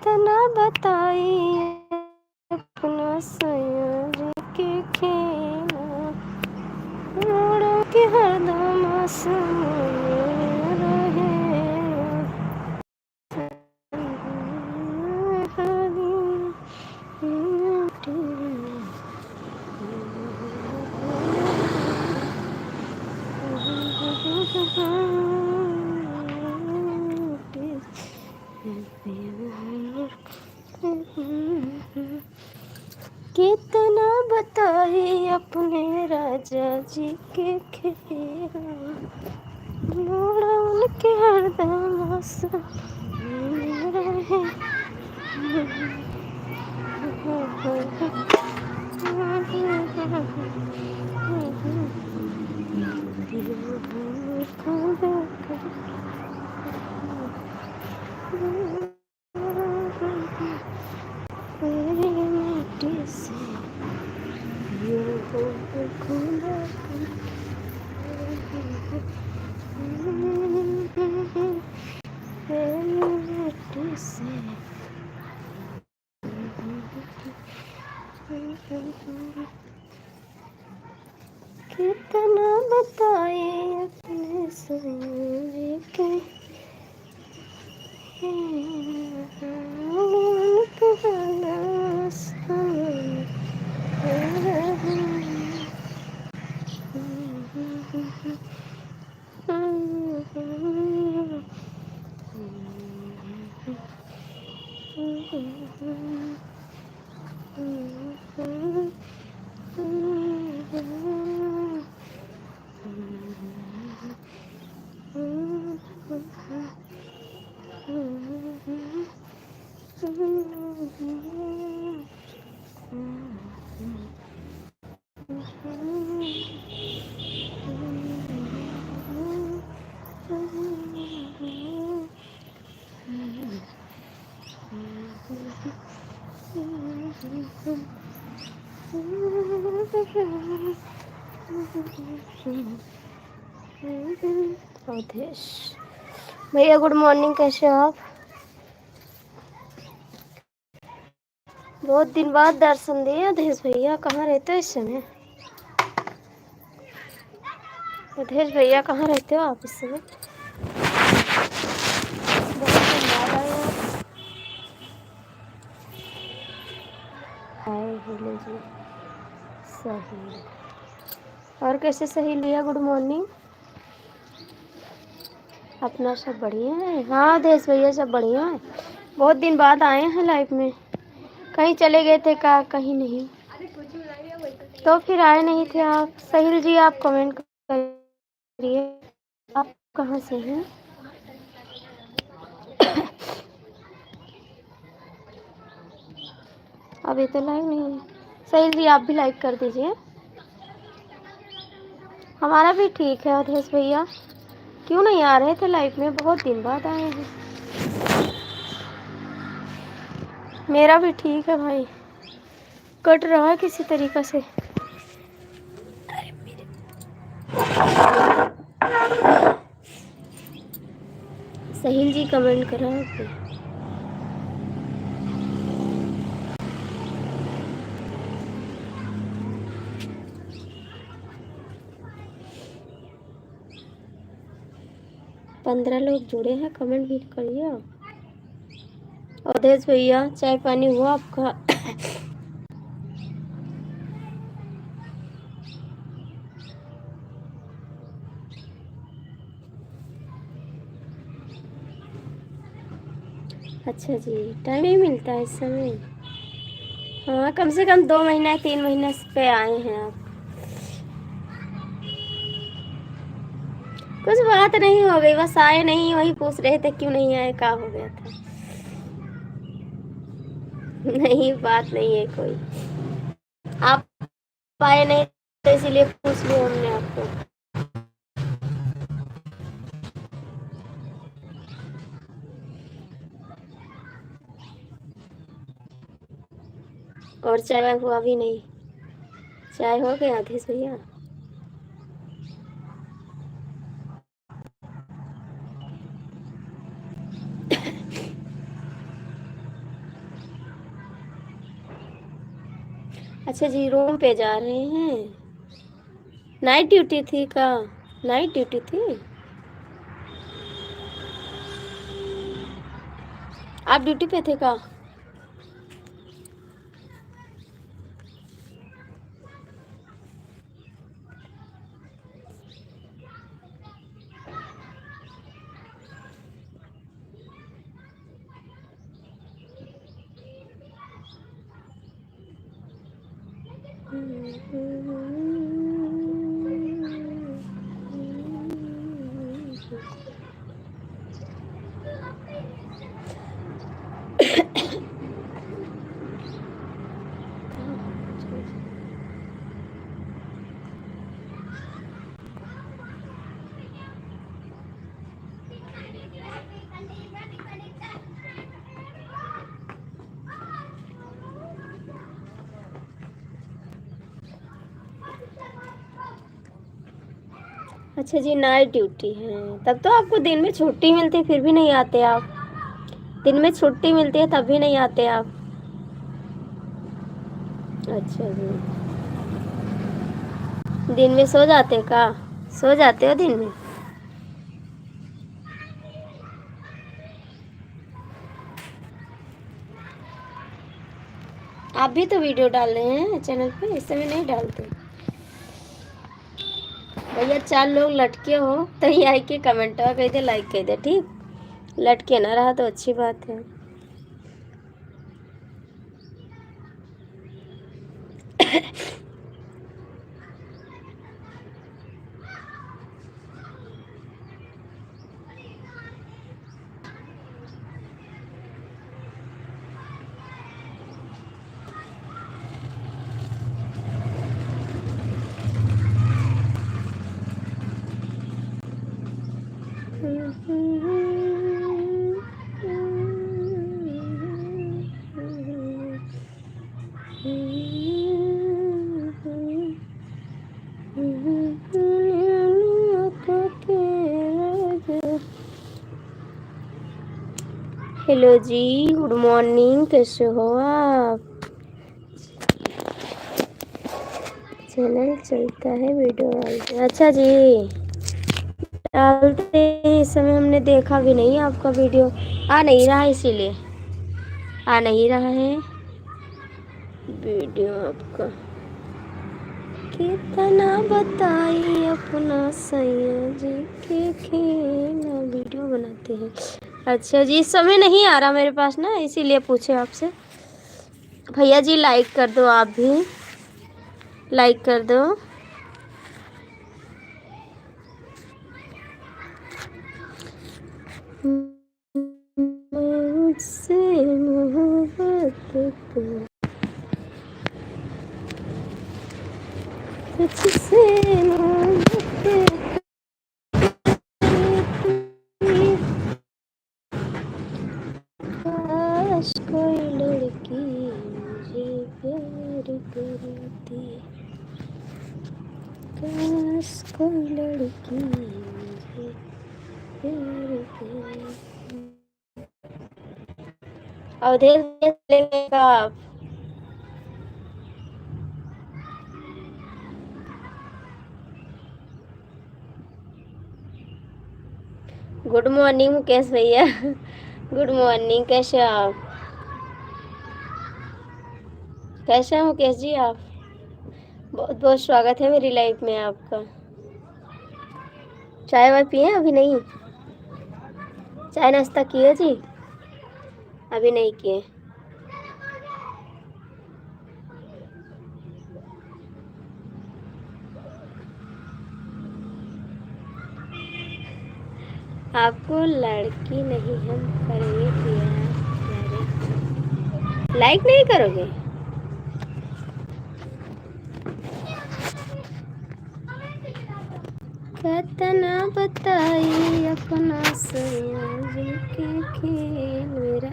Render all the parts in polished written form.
कितना बताइए अपना सयारी के खेला, मोड़ों के हरदम आसमां में रहे। कितना बताए अपने राजा जी के खेला, मोड़ा उनके हरदम आसमां रहे। कितना बताए अपने सयारे के अवधेश भैया गुड मॉर्निंग, कैसे हो आप? बहुत दिन बाद दर्शन दिए अवधेश भैया, कहाँ रहते हो इस समय? अवधेश भैया कहाँ रहते हो आप इस समय? बहुत दिन बाद आए आप। हाय बोले जी सही। और कैसे सही लिया? Good morning. अपना सब बढ़िया है? हाँ अवधेश भैया सब बढ़िया है। बहुत दिन बाद आए हैं लाइफ में। कहीं चले गए थे का? कहीं नहीं। तो फिर आए नहीं थे आप? साहिल जी आप कमेंट करिए, आप कहाँ से हैं? अभी तो लाइव नहीं है। साहिल जी आप भी लाइक कर दीजिए। हमारा भी ठीक है अवधेश भैया। क्यों नहीं आ रहे थे लाइव में? बहुत दिन बाद आए हैं। मेरा भी ठीक है भाई, कट रहा है किसी तरीक़े से। साहिल जी कमेंट करा आपने? पंद्रह लोग जुड़े हैं, कमेंट भी करिए आप। अवधेश भैया चाय पानी हुआ आपका? अच्छा जी, टाइम नहीं मिलता है इस समय। हाँ कम से कम 2 महीना 3 महीने पे आए हैं आप। कुछ बात नहीं हो गई, बस आए नहीं, वही पूछ रहे थे क्यों नहीं आए, क्या हो गया था। नहीं बात नहीं है कोई, आप आए नहीं तो इसीलिए पूछ लिया हमने आपको। और चाय हुआ भी नहीं? चाय हो गया आधेश भैया? अच्छा जी, रूम पे जा रहे हैं। नाइट ड्यूटी थी का? नाइट ड्यूटी थी। आप ड्यूटी पे थे का? अच्छा जी, नाइट ड्यूटी है। तब तो आपको दिन में छुट्टी मिलती, फिर भी नहीं आते आप। दिन में छुट्टी मिलती है तब भी नहीं आते आप। अच्छा जी, दिन में सो जाते का? सो जाते हो दिन में? आप भी तो वीडियो डाल रहे हैं चैनल पे, इस समय नहीं डालते। भैया 4 लोग लटके हो तो ये आई के कमेंट कह दे, लाइक कह दे, ठीक। लटके ना रहा तो अच्छी बात है। हेलो जी, गुड मॉर्निंग, कैसे हो आप? चैनल चलता है, वीडियो डालते हैं। अच्छा जी, डालते हैं। इस समय हमने देखा भी नहीं आपका वीडियो। आ नहीं रहा, इसीलिए आ नहीं रहा है वीडियो आपका। कितना बताइए अपना सैया जी के खेला, वीडियो बनाते हैं। अच्छा जी, इस समय नहीं आ रहा मेरे पास ना, इसीलिए पूछे आपसे। भैया जी लाइक कर दो, आप भी लाइक कर दो। मुझसे मोहब्बत कर, तुझसे मोहब्बत करती, काश कोई लड़की मुझे प्यार करती, काश कोई लड़की मुझे प्यार करती। अवधेश लेगा आप? गुड मॉर्निंग मुकेश भैया। गुड मॉर्निंग, कैसे हैं आप? कैसे हैं मुकेश जी आप? बहुत बहुत स्वागत है मेरी लाइफ में आपका। चाय वाय पिए? अभी नहीं? चाय नाश्ता किए जी? अभी नहीं किए। आपको लड़की नहीं हम करेंगे प्यार। लाइक नहीं करोगे? कितना बताइए अपना सैया जी के खेल मेरा।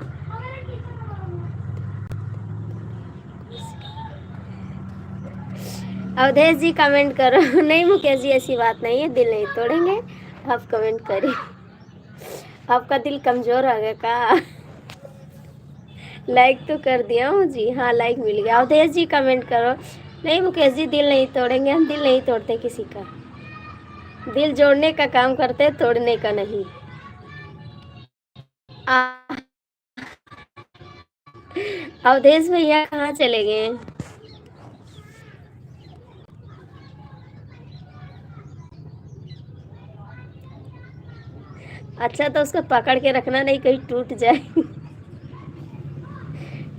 अवधेश जी कमेंट करो। नहीं मुकेश जी, ऐसी बात नहीं है, दिल नहीं तोड़ेंगे। आप कमेंट करिए। आपका दिल कमजोर हो गया का? लाइक तो कर दिया हूँ जी। हाँ लाइक मिल गया। अवधेश जी कमेंट करो। नहीं मुकेश जी, दिल नहीं तोड़ेंगे हम, दिल नहीं तोड़ते किसी का, दिल जोड़ने का काम करते, तोड़ने का नहीं। अवधेश भैया कहाँ चले गए? अच्छा तो उसको पकड़ के रखना, नहीं कहीं टूट जाए।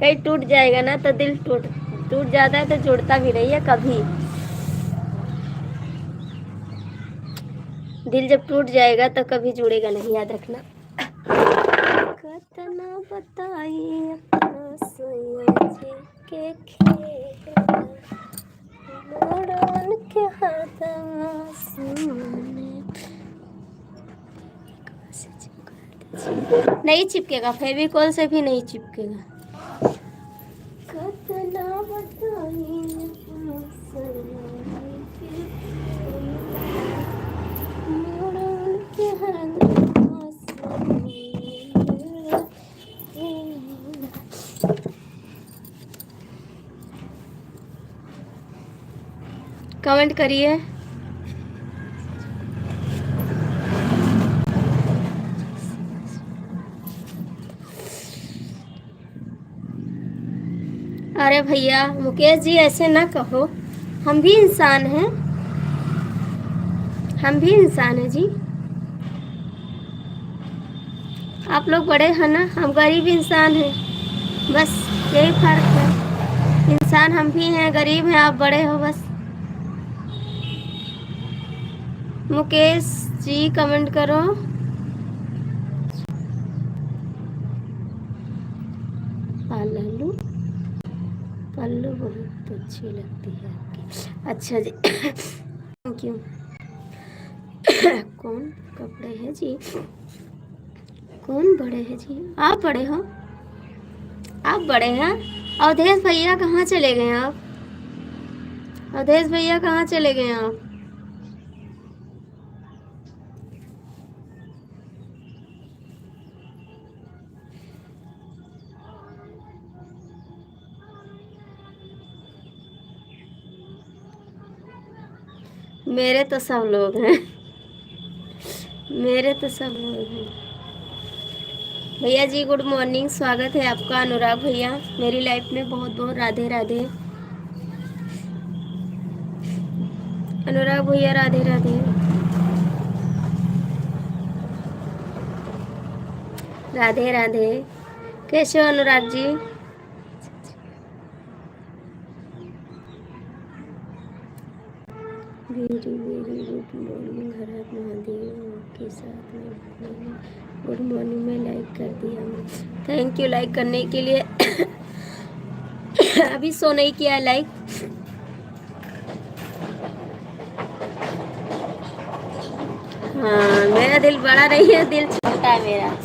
कहीं टूट जाएगा ना तो दिल टूट टूट जाता है तो जुड़ता भी नहीं है कभी। दिल जब टूट जाएगा तो कभी जुड़ेगा नहीं, याद रखना। कतना बताई अपना सोचे के खेल, मोड़न के हाथ आसमां। नहीं चिपकेगा, फेविकोल से भी नहीं चिपकेगा। कतना बताई अपना सोचे मोड़न के हाथ आसमां। कमेंट करिए। अरे भैया मुकेश जी ऐसे ना कहो, हम भी इंसान हैं, हम भी इंसान हैं जी। आप लोग बड़े हैं ना, हम गरीब इंसान हैं, बस यही फर्क है। इंसान हम भी हैं, गरीब हैं, आप बड़े हो बस। मुकेश जी कमेंट करो। पल्लू पल्लू बहुत अच्छी लगती है आपकी। अच्छा जी, थैंक यू। कौन कपड़े हैं जी? कौन बड़े हैं जी? आप बड़े हो, आप बड़े हैं। अवधेश भैया कहाँ चले गए आप? अवधेश भैया कहाँ चले गए आप? मेरे तो सब लोग हैं, मेरे तो सब लोग हैं। भैया जी गुड मॉर्निंग, स्वागत है आपका। अनुराग भैया मेरी लाइफ में बहुत बहुत राधे राधे। अनुराग भैया राधे राधे। राधे राधे। कैसे हो Anurag ji? Very very good morning. हर हर महादेव के साथ में गुड मॉर्निंग में लाइक कर दिया। थैंक यू लाइक करने के लिए। अभी सो नहीं किया लाइक। हाँ मेरा दिल बड़ा नहीं है, दिल छोटा है मेरा।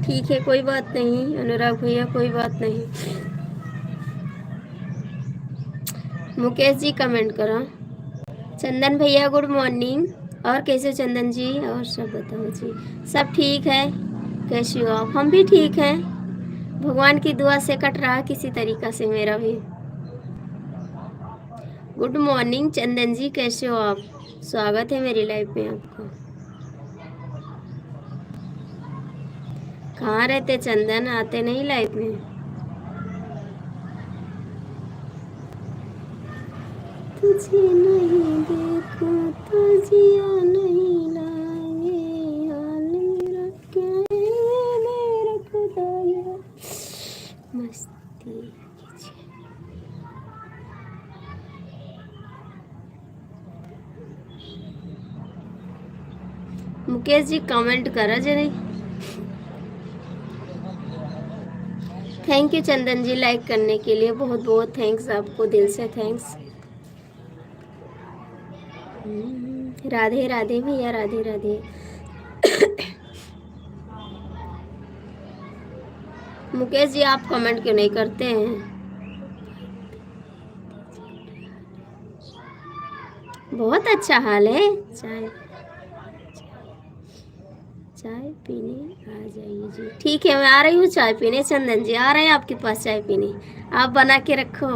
ठीक है कोई बात नहीं अनुराग भैया, कोई बात नहीं। मुकेश जी कमेंट करो। चंदन भैया गुड मॉर्निंग। और कैसे चंदन जी? और सब बताओ जी। सब ठीक है? कैसी हो आप? हम भी ठीक हैं, भगवान की दुआ से कट रहा किसी तरीका से मेरा भी। गुड मॉर्निंग चंदन जी, कैसे हो आप? स्वागत है मेरी लाइफ में आपका। कहाँ रहते चंदन, आते नहीं लाइफ में? तुझे नहीं देखूं तो जिया नहीं लागे, हाल मेरा क्या है मेरा खुदाया। मस्ती कीजिए। मुकेश जी कमेंट करा जरा। Thank you Chandan ji like करने के लिए, बहुत बहुत थैंक्स आपको, दिल से थैंक्स। राधे राधे भैया, राधे राधे। मुकेश जी आप कमेंट क्यों नहीं करते हैं? बहुत अच्छा हाल है। चाय चाय पीने आ जाइए जी। ठीक है, मैं आ रही हूँ चाय पीने। चंदन जी आ रहे हैं आपके पास चाय पीने, आप बना के रखो।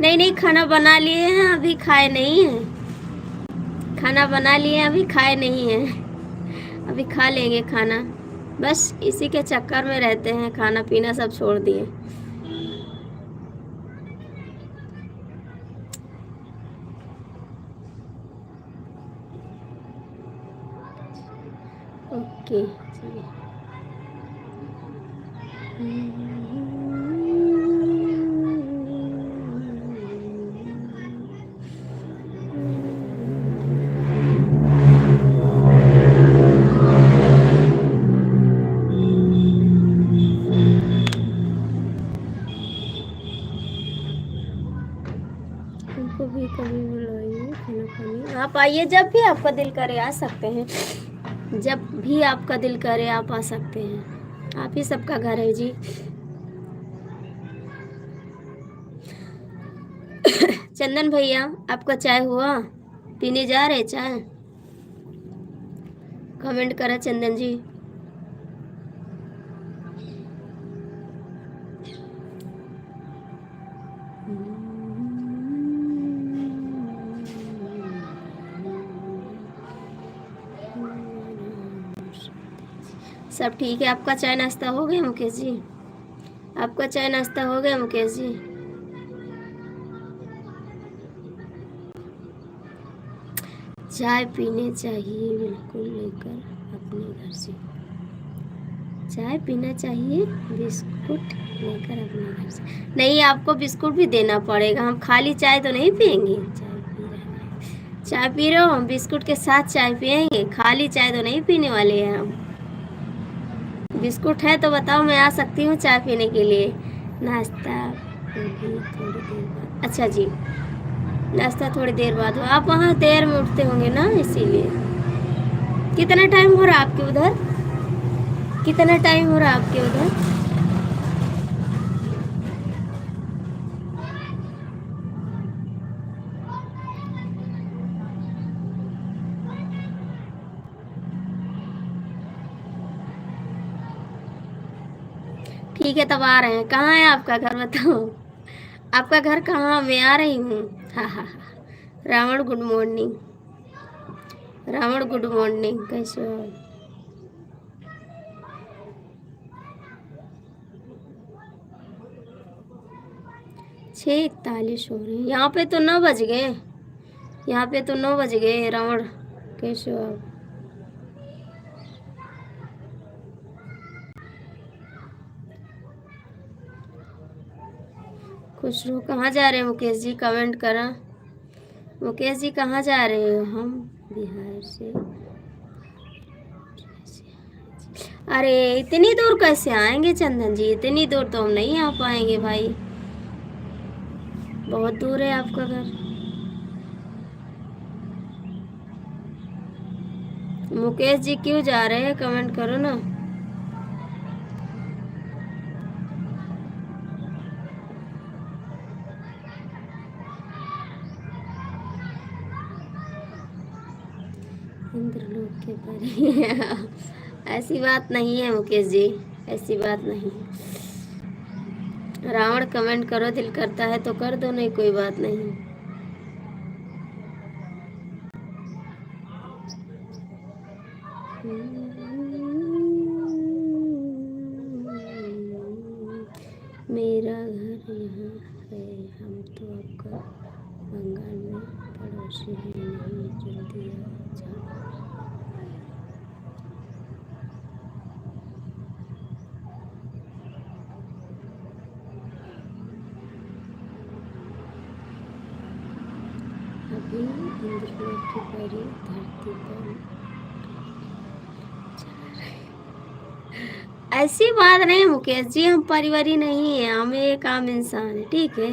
नहीं नहीं, खाना बना लिए हैं, अभी खाए नहीं हैं। खाना बना लिए हैं, अभी खाए नहीं हैं। अभी खा लेंगे खाना। बस इसी के चक्कर में रहते हैं, खाना पीना सब छोड़ दिए। ओके जी। उनको भी कभी बुलाइए खाना खाने। आप आइए, जब भी आपका दिल करे आ सकते हैं। जब भी आपका दिल करे आप आ सकते हैं। आप ही सबका घर है जी। चंदन भैया आपका चाय हुआ? पीने जा रहे चाय? कमेंट करा चंदन जी। सब ठीक है। आपका चाय नाश्ता हो गया मुकेश जी? आपका चाय नाश्ता हो गया मुकेश जी? चाय पीने चाहिए बिल्कुल, लेकर अपने घर से चाय पीना चाहिए, बिस्कुट लेकर अपने घर से। नहीं, आपको बिस्कुट भी देना पड़ेगा, हम खाली चाय तो नहीं पियेंगे। चाय पी रहे हो, हम बिस्कुट के साथ चाय पियेंगे, खाली चाय तो नहीं पीने वाले हैं हम। बिस्कुट है तो बताओ, मैं आ सकती हूँ चाय पीने के लिए। नाश्ता भी थोड़ी देर बाद। अच्छा जी, नाश्ता थोड़ी देर बाद हो। आप वहाँ देर में उठते होंगे ना, इसीलिए। कितना टाइम हो रहा है आपके उधर? कितना टाइम हो रहा है आपके उधर? ठीक है, तब आ रहे हैं। कहाँ है आपका घर बताओ? आपका घर कहाँ? मैं आ रही हूँ। हाँ हाँ हाँ। Ravan good morning. Ravan good morning, कैसे हो? 6:41 हो रहे हैं। यहाँ पे तो 9 बज गए। यहाँ पे तो 9 बज गए। रावण कैसे हो आप? खुशरू कहाँ जा रहे हैं मुकेश जी? कमेंट करा। मुकेश जी कहाँ जा रहे हो? हम बिहार से। अरे इतनी दूर कैसे आएंगे चंदन जी? इतनी दूर तो हम नहीं आ पाएंगे भाई, बहुत दूर है आपका घर। मुकेश जी क्यों जा रहे हैं? कमेंट करो ना। इंद्रलोक के परी। ऐसी बात नहीं है मुकेश जी, ऐसी बात नहीं। रावण कमेंट करो, दिल करता है तो कर दो, नहीं कोई बात नहीं। मेरा घर यहाँ है, हम तो आपका बंगाल में पड़ोसी हैं, नहीं जल्दी आ जाओ। अभी इंद्रलोक की परी धरती पर। ऐसी बात नहीं मुकेश जी, हम परिवारी नहीं है, हम एक आम इंसान है, ठीक है।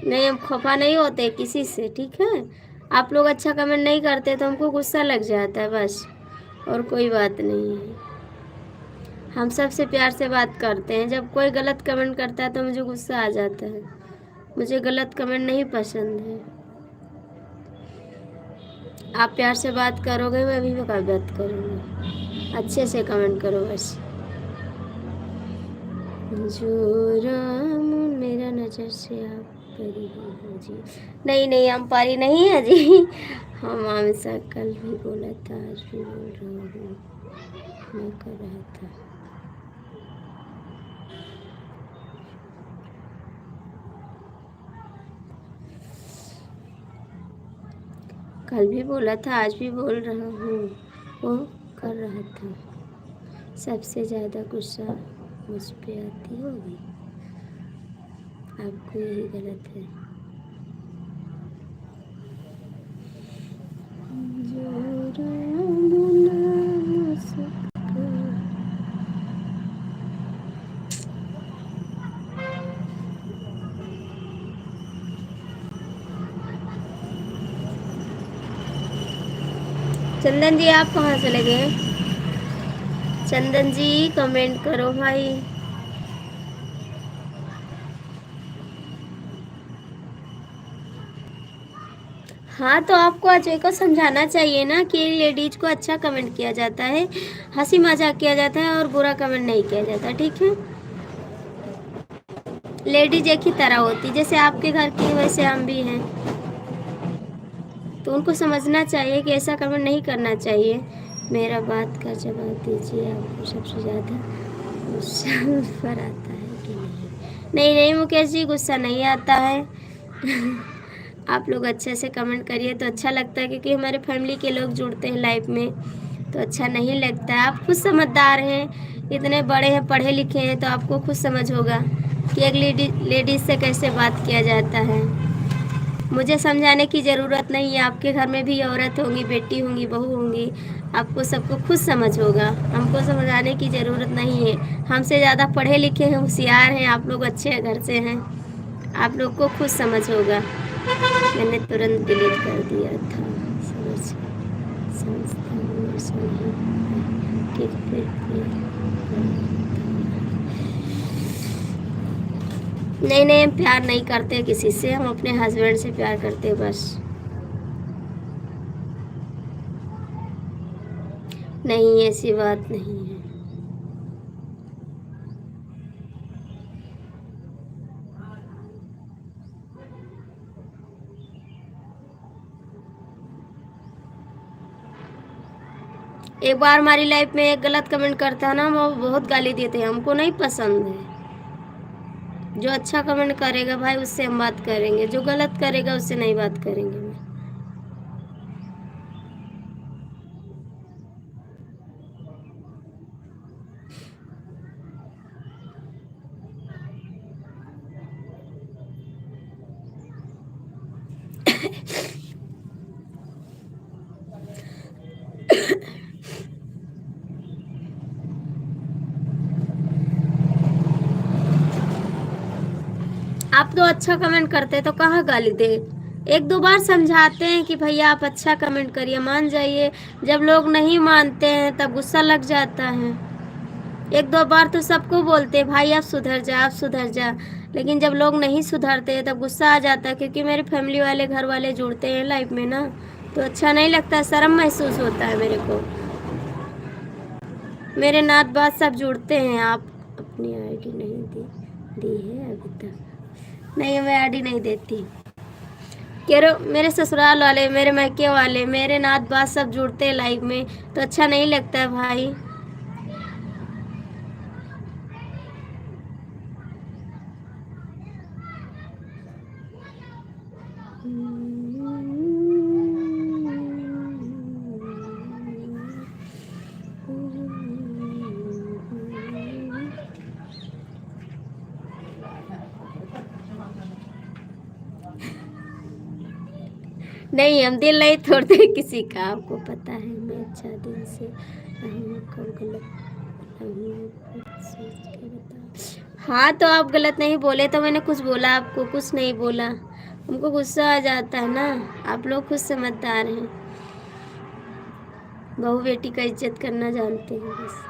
नहीं, हम खफा नहीं होते किसी से, ठीक है। आप लोग अच्छा कमेंट नहीं करते तो हमको गुस्सा लग जाता है बस, और कोई बात नहीं है। हम सबसे प्यार से बात करते हैं, जब कोई गलत कमेंट करता है तो मुझे गुस्सा आ जाता है। मुझे गलत कमेंट नहीं पसंद है। आप प्यार से बात करोगे, मैं भी बात करूँगी। अच्छे से कमेंट करो बस। जो राम मेरा नजर से आप परी हो जी। नहीं नहीं, हम परी नहीं है जी। हम हमसा कल भी बोला था, आज भी बोल रहा हूँ, मैं कर रहा था। कल भी बोला था, आज भी बोल रहा हूँ, वो कर रहा था। सबसे ज़्यादा गुस्सा मुझ पे आती होगी, आपको यही गलत है। जो राम नाम सुख। चंदन जी आप कहाँ चले गए? चंदन जी कमेंट करो भाई। हाँ तो आपको अजय को समझाना चाहिए ना कि लेडीज को अच्छा कमेंट किया जाता है, हंसी मजाक किया जाता है, और बुरा कमेंट नहीं किया जाता, ठीक है। लेडीज एक ही तरह होती, जैसे आपके घर की वैसे हम भी हैं, तो उनको समझना चाहिए कि ऐसा कमेंट नहीं करना चाहिए। मेरा बात का जवाब दीजिए, आपको सबसे ज़्यादा गुस्सा पर आता है कि नहीं? नहीं नहीं मुकेश जी, गुस्सा नहीं आता है। आप लोग अच्छे से कमेंट करिए तो अच्छा लगता है, क्योंकि हमारे फैमिली के लोग जुड़ते हैं लाइफ में, तो अच्छा नहीं लगता है। आप खुद समझदार हैं, इतने बड़े हैं, पढ़े लिखे हैं, तो आपको खुद समझ होगा कि एक लेडीज से कैसे बात किया जाता है। मुझे समझाने की ज़रूरत नहीं है, आपके घर में भी औरत होंगी, बेटी होंगी, बहू होंगी, आपको सबको खुद समझ होगा। हमको समझाने की ज़रूरत नहीं है। हमसे ज़्यादा पढ़े लिखे हैं, होशियार हैं, आप लोग अच्छे घर से हैं, आप लोग को खुद समझ होगा। मैंने तुरंत डिलीट कर दिया था, समझता हूँ ऐसा नहीं है, ठीक फिर भी नहीं नहीं, हम प्यार नहीं करते किसी से, हम अपने हस्बैंड से प्यार करते हैं बस। नहीं, ऐसी बात नहीं है। एक बार हमारी लाइफ में एक गलत कमेंट करता है ना, वो बहुत गाली देते हैं, हमको नहीं पसंद है। जो अच्छा कमेंट करेगा भाई उससे हम बात करेंगे, जो गलत करेगा उससे नहीं बात करेंगे। आप तो अच्छा कमेंट करते तो कहाँ गाली दे। एक दो बार समझाते हैं कि भैया आप अच्छा कमेंट करिए, मान जाइए। जब लोग नहीं मानते हैं तब गुस्सा लग जाता है। एक दो बार तो सबको बोलते हैं भाई आप सुधर जा, आप सुधर जा, लेकिन जब लोग नहीं सुधरते तब गुस्सा आ जाता है, क्योंकि मेरे फैमिली वाले, घर वाले जुड़ते हैं लाइफ में ना, तो अच्छा नहीं लगता, शर्म महसूस होता है मेरे को। मेरे नात बात सब जुड़ते हैं। आप अपनी आईडी नहीं दी है अभी तक? नहीं, मैं आईडी नहीं देती। कह रहे मेरे ससुराल वाले, मेरे मैके वाले, मेरे नात बात सब जुड़ते हैं लाइफ में, तो अच्छा नहीं लगता है भाई। नहीं, हम दिल नहीं तोड़ते किसी का, आपको पता है। मैं अच्छा दिल से कब गलत सोच के बता। हाँ तो आप गलत नहीं बोले, तो मैंने कुछ बोला आपको? कुछ नहीं बोला। हमको गुस्सा आ जाता है ना, आप लोग खुद समझदार हैं, बहू बेटी का इज्जत करना जानते हैं बस।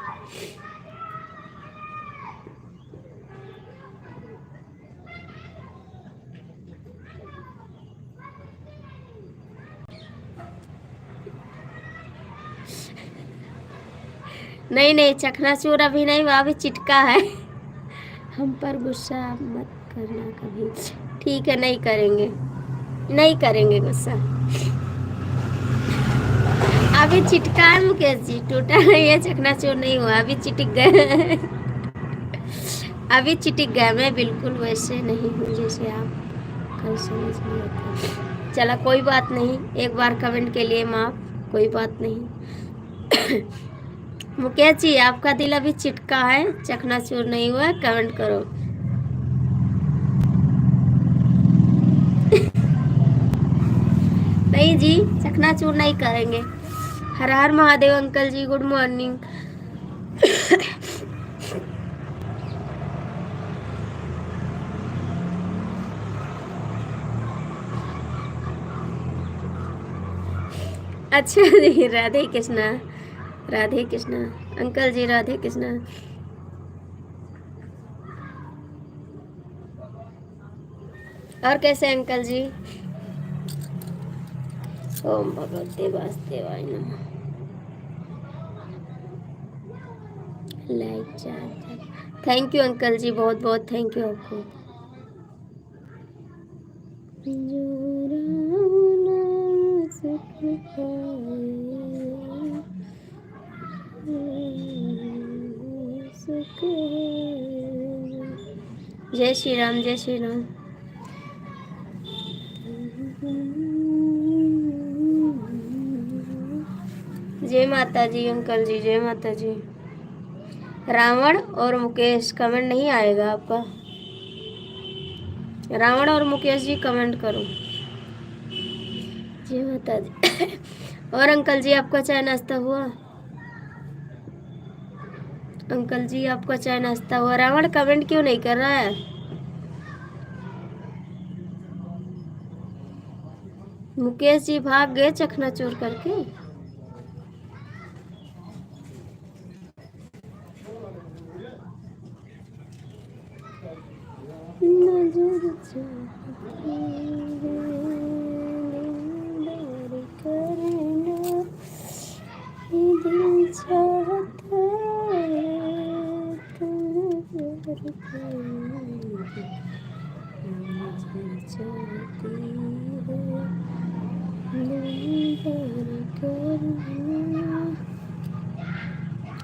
नहीं नहीं, चकनाचूर अभी नहीं, वो अभी चिटका है। हम पर गुस्सा मत करना कभी। ठीक है, नहीं करेंगे, नहीं करेंगे गुस्सा। अभी चिटका है मुकेश जी, टूटा नहीं है, चकनाचूर नहीं हुआ, अभी चिटक गए। अभी चिटक गया, मैं बिल्कुल वैसे नहीं हूँ जैसे आप कल समझ लिए। चला कोई बात नहीं, एक बार कमेंट के लिए माफ, कोई बात नहीं। मुकेश जी आपका दिल अभी चिटका है, चकनाचूर नहीं हुआ, कमेंट करो। नहीं जी, चकनाचूर नहीं करेंगे। हर हर महादेव अंकल जी, गुड मॉर्निंग। अच्छा जी, राधे कृष्णा, राधे कृष्णा अंकल जी, राधे कृष्णा। और कैसे अंकल जी? ओम भगवते वासुदेवाय नमः। लाइक चार, थैंक यू अंकल जी, बहुत बहुत थैंक यू आपको। जो राम नाम सुख पाए, सुख। जय श्री राम, जय श्री राम। जय माता जी अंकल जी, जय माता जी। रावण और मुकेश कमेंट नहीं आएगा आपका, रावण और मुकेश जी कमेंट करो। जय माता जी। और अंकल जी आपका चाय नाश्ता हुआ? अंकल जी आपका चाय नाश्ता हुआ? रावण कमेंट क्यों नहीं कर रहा है? मुकेश जी भाग गए चकनाचूर करके।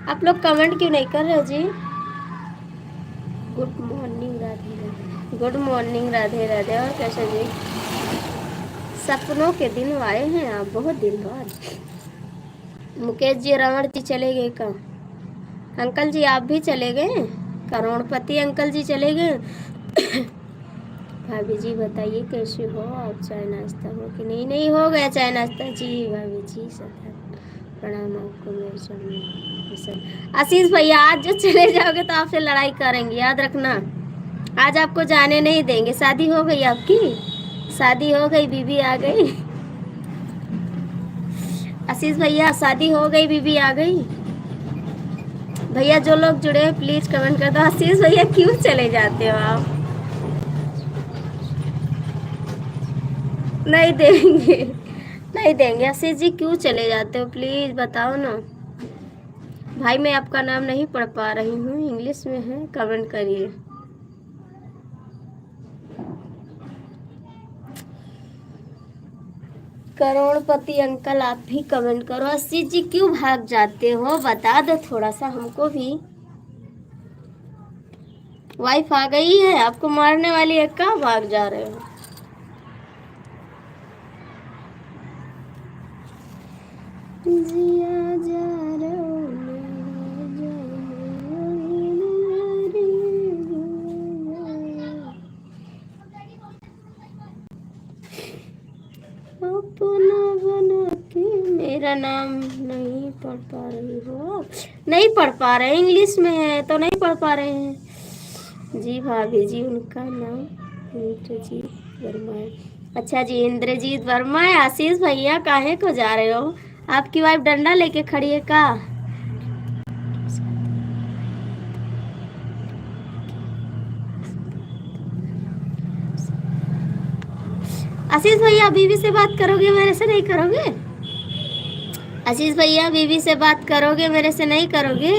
आप लोग कमेंट क्यों नहीं कर रहे जी? Good morning Radhe Radhe, good morning Radhe Radhe. और कैसे जी? सपनों के दिन आए हैं आप, बहुत दिन बाद। मुकेश जी, रावण जी चले गए का? अंकल जी आप भी चले गए? करोड़पति अंकल जी चले गए। भाभी जी बताइए कैसे हो आप, चाय नाश्ता हो कि नहीं? नहीं हो गया चाय नाश्ता जी भाभी जी, सब प्रणाम आपको मेरे सामने। आशीष भैया आज जो चले जाओगे तो आपसे लड़ाई करेंगे, याद रखना। आज आपको जाने नहीं देंगे। शादी हो गई आपकी? शादी हो गई, बीबी आ गई? आशीष भैया शादी हो गई, बीबी आ गई? भैया जो लोग जुड़े हैं प्लीज कमेंट कर दो। आशीष भैया क्यों चले जाते हो आप? नहीं देंगे, नहीं देंगे। आशीष जी क्यों चले जाते हो, प्लीज बताओ ना। भाई मैं आपका नाम नहीं पढ़ पा रही हूँ, इंग्लिश में है, कमेंट करिए। करोड़पति अंकल आप भी कमेंट करो। आशीष जी क्यों भाग जाते हो, बता दो थोड़ा सा हमको भी। वाइफ आ गई है आपको मारने वाली है, कहाँ भाग जा रहे हो? जिया जा अपना बना के। मेरा नाम नहीं पढ़ पा रही हो? नहीं पढ़ पा रहे, इंग्लिश में है तो नहीं पढ़ पा रहे हैं जी। भाभी जी उनका नाम जी वर्मा है। अच्छा जी, इंद्रजीत वर्मा, आशीष भैया काहे को जा रहे हो? आपकी वाइफ डंडा लेके खड़ी है का? आशीष भैया बीवी से बात करोगे, मेरे से नहीं करोगे? आशीष भैया बीवी से बात करोगे, मेरे से नहीं करोगे?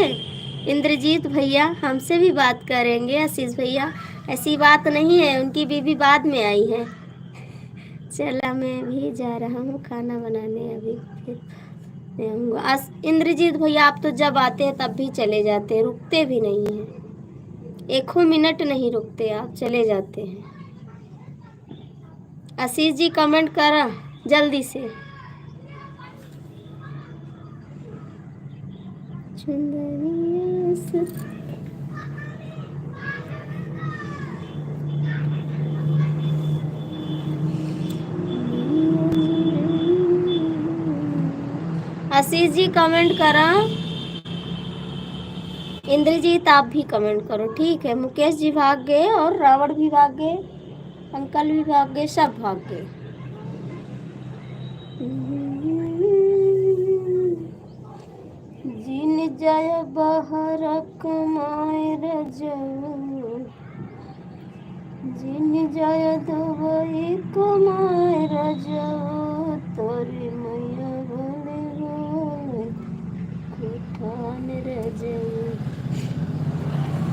इंद्रजीत भैया हमसे भी बात करेंगे। आशीष भैया ऐसी बात नहीं है, उनकी बीवी बाद में आई है। चला मैं भी जा रहा हूँ खाना बनाने, अभी फिर मैं आऊँगा। इंद्रजीत भैया आप तो जब आते हैं तब भी चले जाते हैं, रुकते भी नहीं हैं, एक मिनट नहीं रुकते, आप चले जाते हैं। आशीष जी कमेंट करा जल्दी से। आशीष जी कमेंट करा, इंद्रजीत आप भी कमेंट करो, ठीक है? मुकेश जी भाग गए और रावण भी भाग गए, अंकल भी भाग गए, सब भाग गए। जिन जय बहर कमाए रजऊ, जिन जय दुबई कमाए रजऊ, तोरी मैया भोले भोले कुठान रजऊ,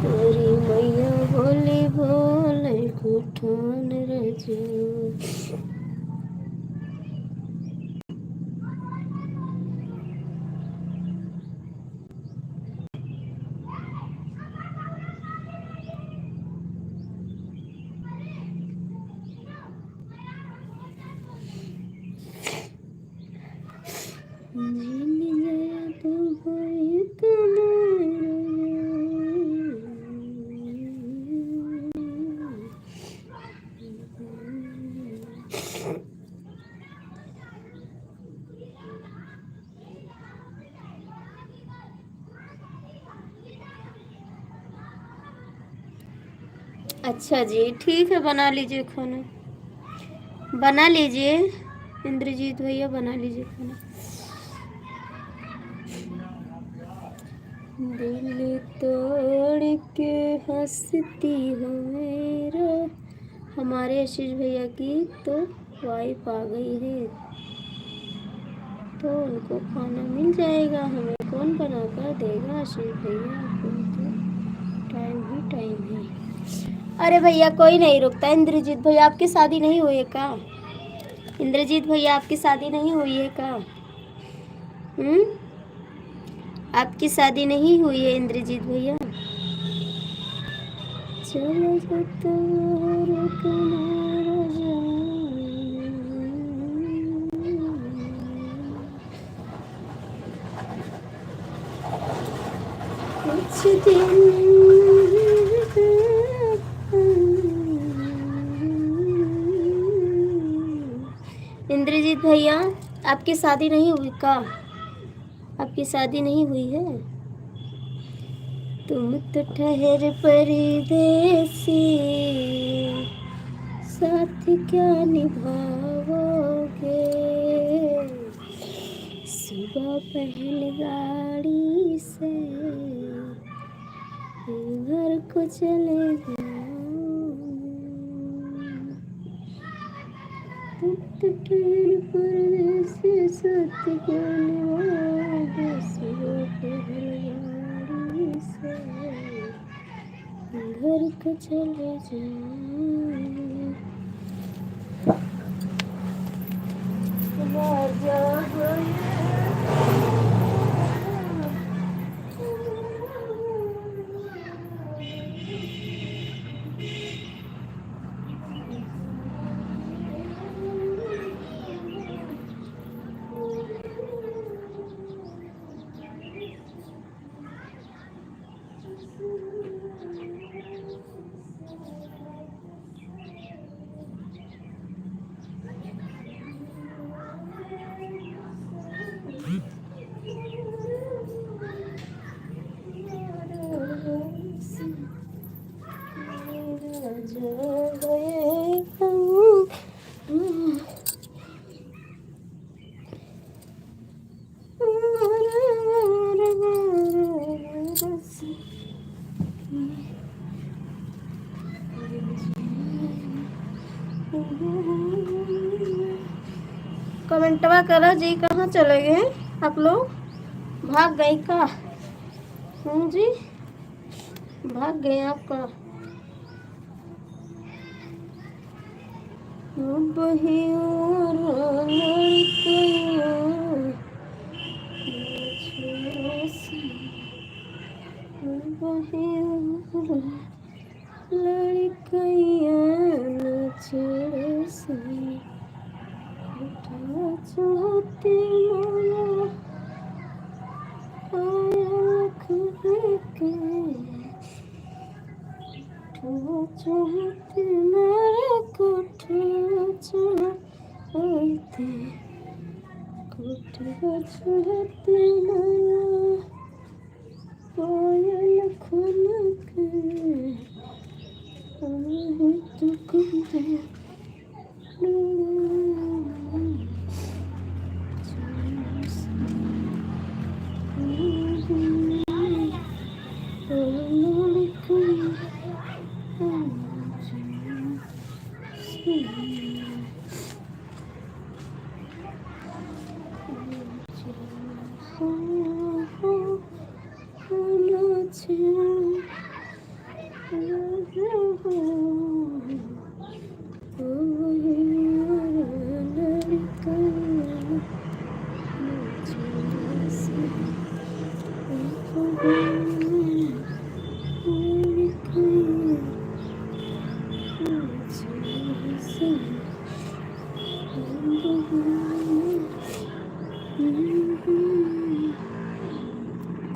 तोरी मैया भोले भोले कुठान रजऊ। अच्छा जी, ठीक है, बना लीजिए खाना, बना लीजिए इंद्रजीत भैया, बना लीजिए खाना। दिल तोड़ के हंसती हो मेरा, हमारे आशीष भैया की तो वाइफ आ गई है, तो उनको खाना मिल जाएगा, हमें कौन बना कर देगा? आशीष भैया को तो टाइम ही टाइम है। अरे भैया कोई नहीं रुकता। इंद्रजीत भैया आपकी शादी नहीं हुई है का? इंद्रजीत भैया आपकी शादी नहीं हुई है का? आपकी शादी नहीं हुई है इंद्रजीत भैया? चलो कुछ दिन इंद्रजीत भैया आपकी शादी नहीं हुई का? आपकी शादी नहीं हुई है? तुम तो ठहर परदेसी, साथ क्या निभाओगे? सुबह पहले गाड़ी से घर को चले जाओ, तुम तो ठहर परदेसी, साथ क्या निभाओगे? सुबह पहले गाड़ी से घर को चले जाओ, कमेंटवा करो जी, कहाँ चले गए आप लोग? भाग गई का? जी, भाग गए आपका? लड़कैया नचड़ से चढ़ते मोला चढ़ते मारे कोठा चढ़ते कोठा चढ़ते माया कोयल खुनके आहे तुकते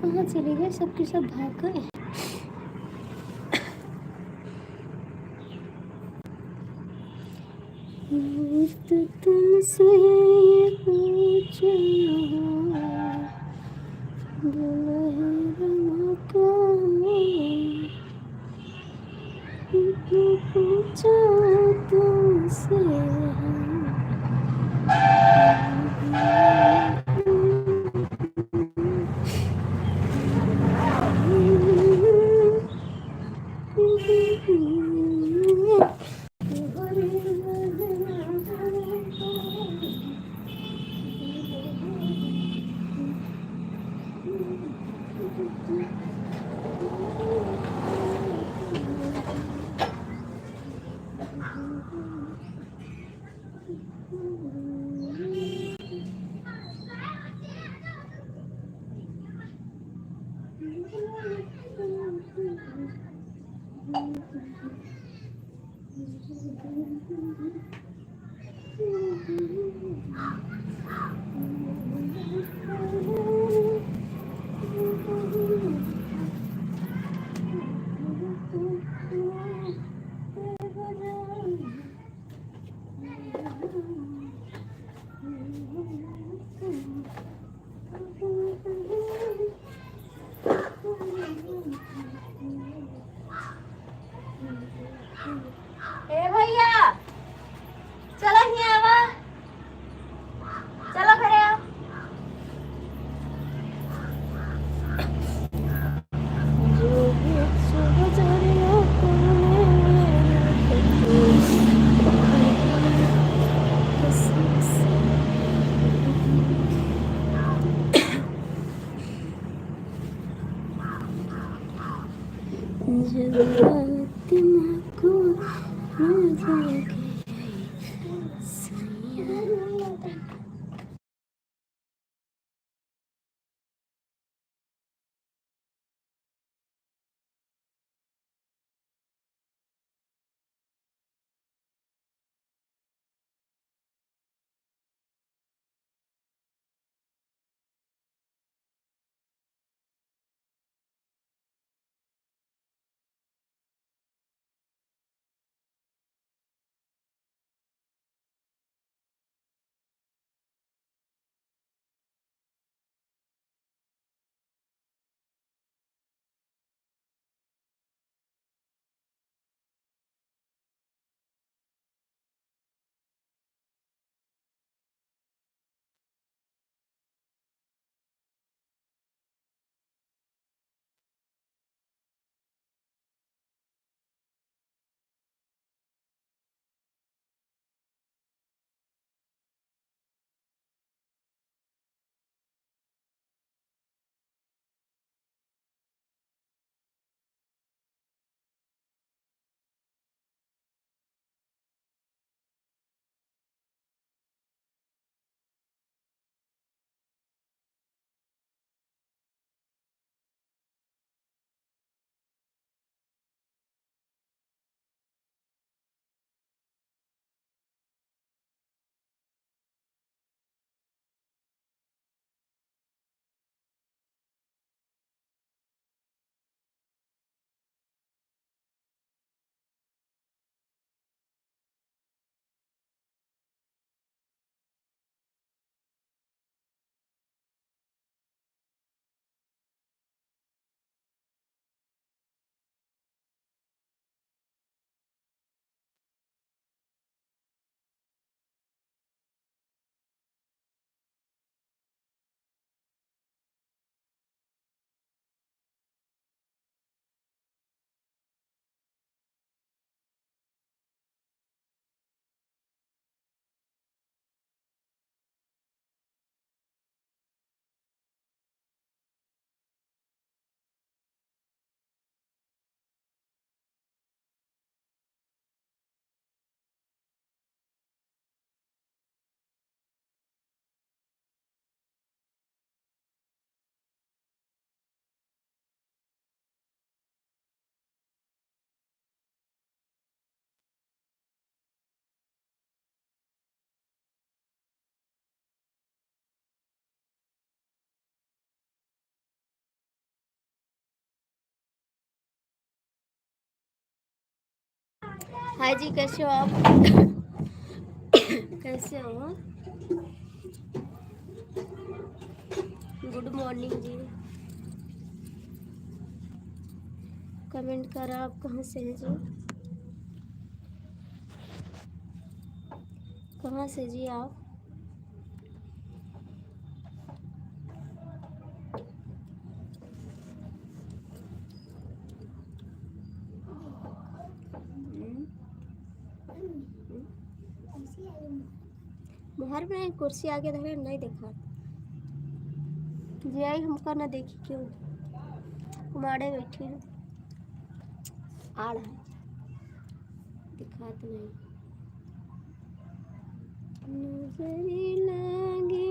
कहाँ चले गए? सबके सब भाग गए। तुमसे पूछा पूछा तुमसे ए भैया चलो ही आवा, चलो घरे आओ। तुमको हाय जी, कैसे हो आप? कैसे हो? गुड मॉर्निंग जी। कमेंट करा, आप कहाँ से हैं जी? कहाँ से जी आप? बाहर में कुर्सी आगे धरे नहीं देखा जी। आई हमका ना देखी क्यों? कुमाड़े बैठे हैं। आ रहा है, दिखा तो नहीं। नजर लगे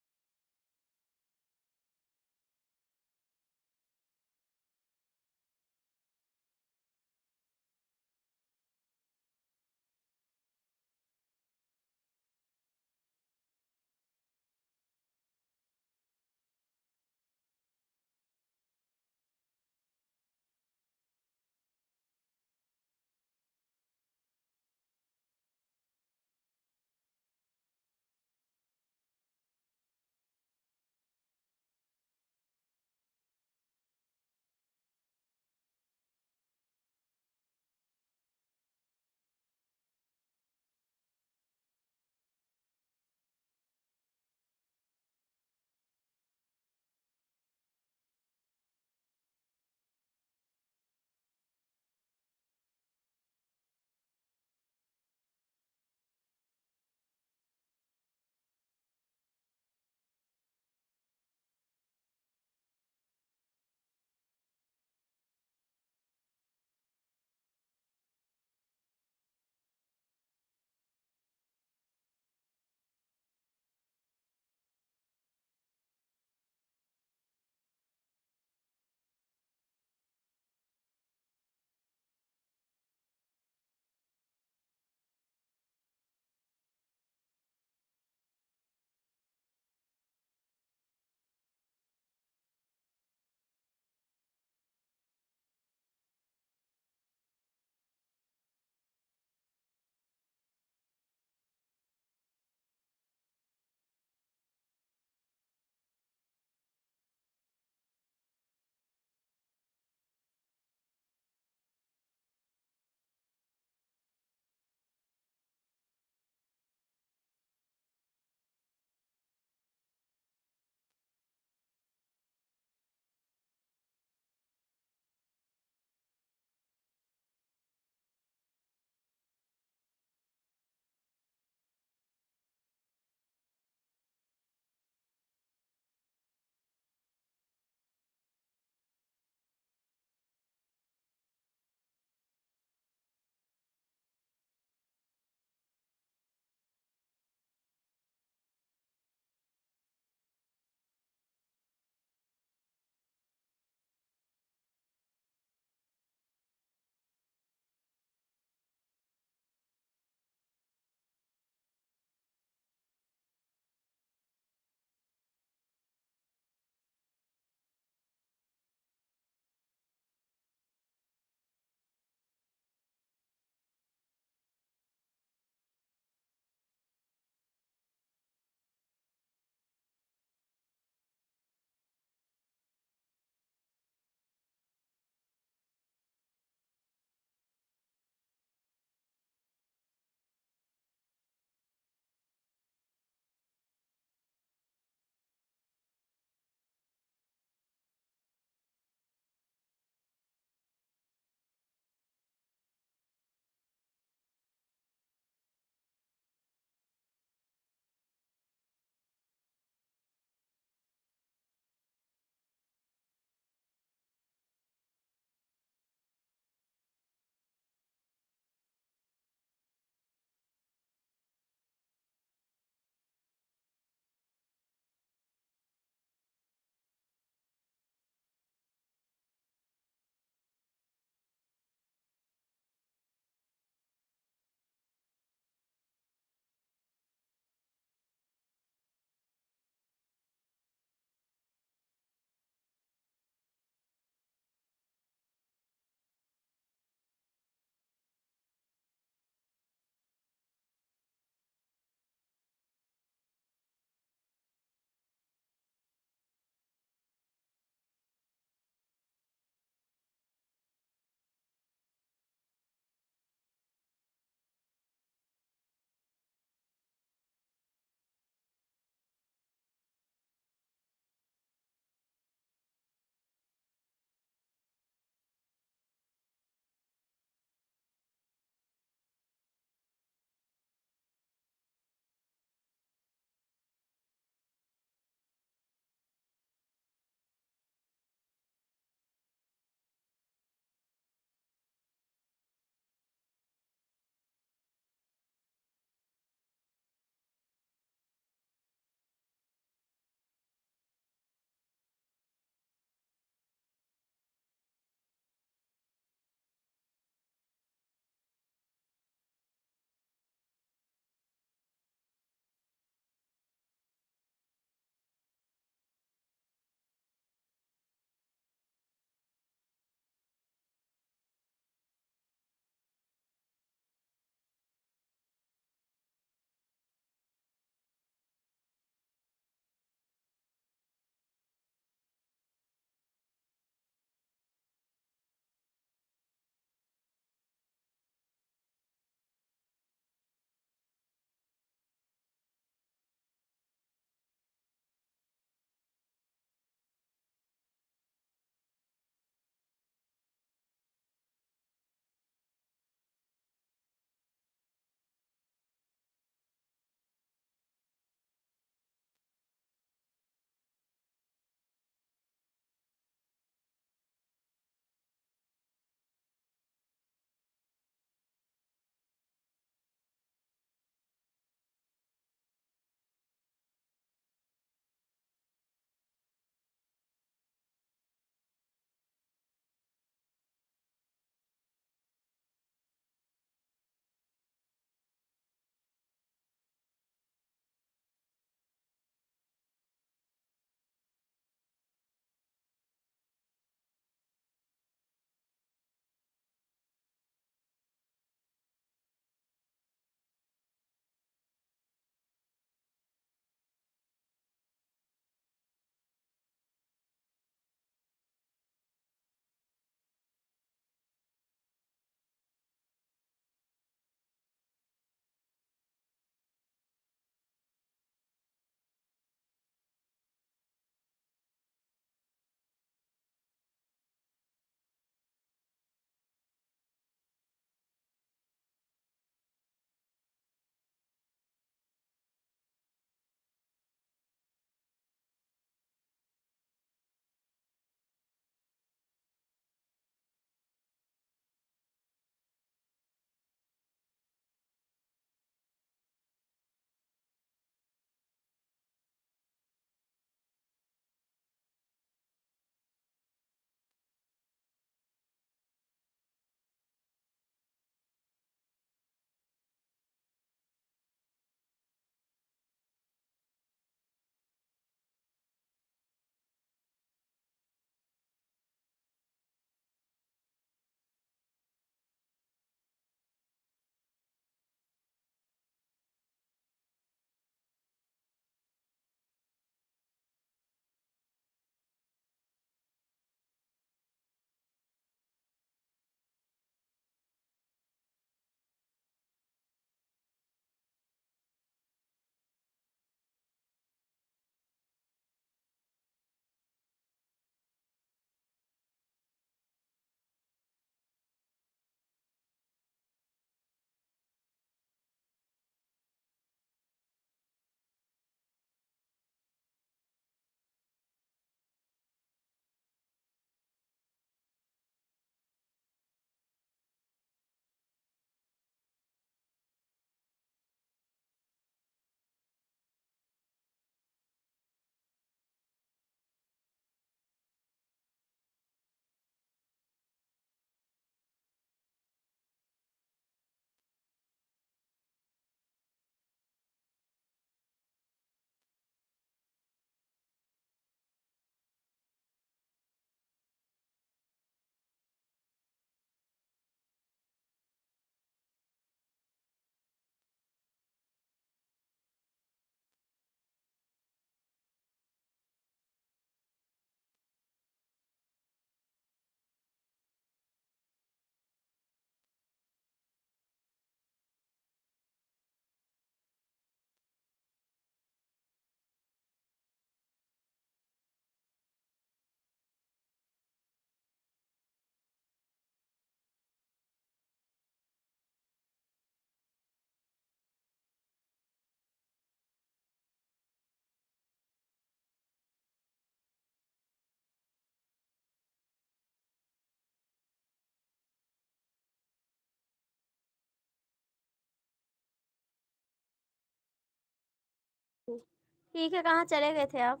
ठीक है, कहाँ चले गए थे आप?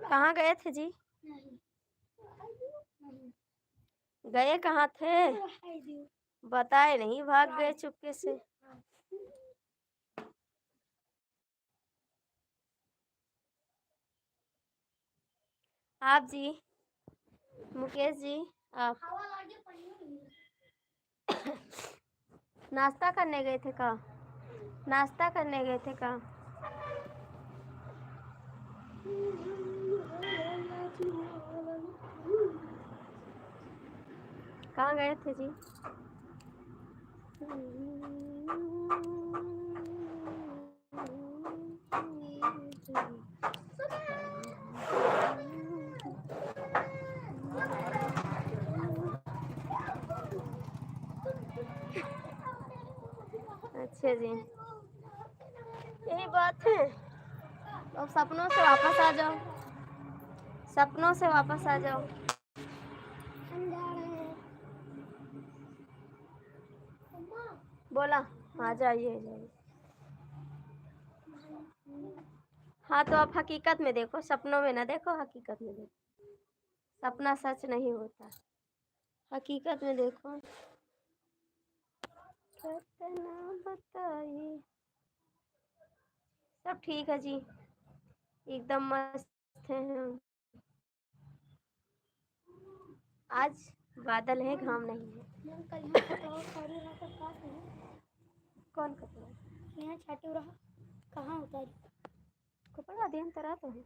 कहाँ गए थे जी? गए कहाँ थे? बताए नहीं, भाग गए चुपके से। आप जी, मुकेश जी, आप नाश्ता करने गए थे कहाँ? नाश्ता करने गए थे कहाँ? कहाँ गए थे जी? अच्छा जी, यही बात है। अब सपनों से वापस आ जाओ, सपनों से वापस आ जाओ। बोला आ जाइए जाइए। हाँ तो आप हकीकत में देखो, सपनों में ना देखो, हकीकत में देखो। सपना सच नहीं होता, हकीकत में देखो। कितना बताइए। सब ठीक है जी, एकदम मस्त है हम। आज बादल है, घाम नहीं है। कौन कपड़ा? यहाँ छाटे रहा, कहाँ उतारी कपड़ा देन तरह तो है।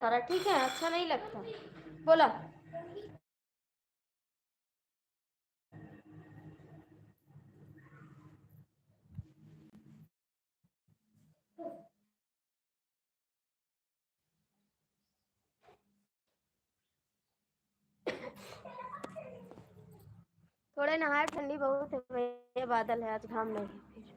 सारा ठीक है, अच्छा नहीं लगता। बोला थोड़े नहाए, ठंडी बहुत है भैया, बादल है आज, घाम नहीं है।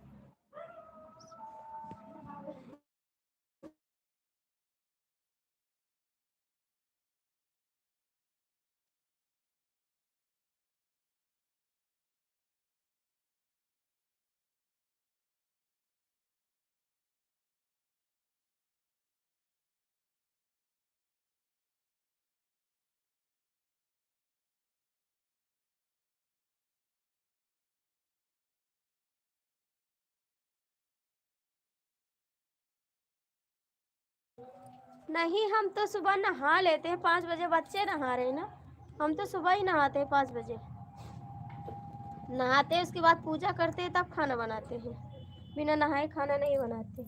नहीं, हम तो सुबह नहा लेते हैं 5 बजे, बच्चे नहा रहे हैं ना। हम तो सुबह ही नहाते हैं 5 बजे, नहाते हैं उसके बाद पूजा करते हैं तब खाना बनाते हैं। बिना नहाए खाना नहीं बनाते।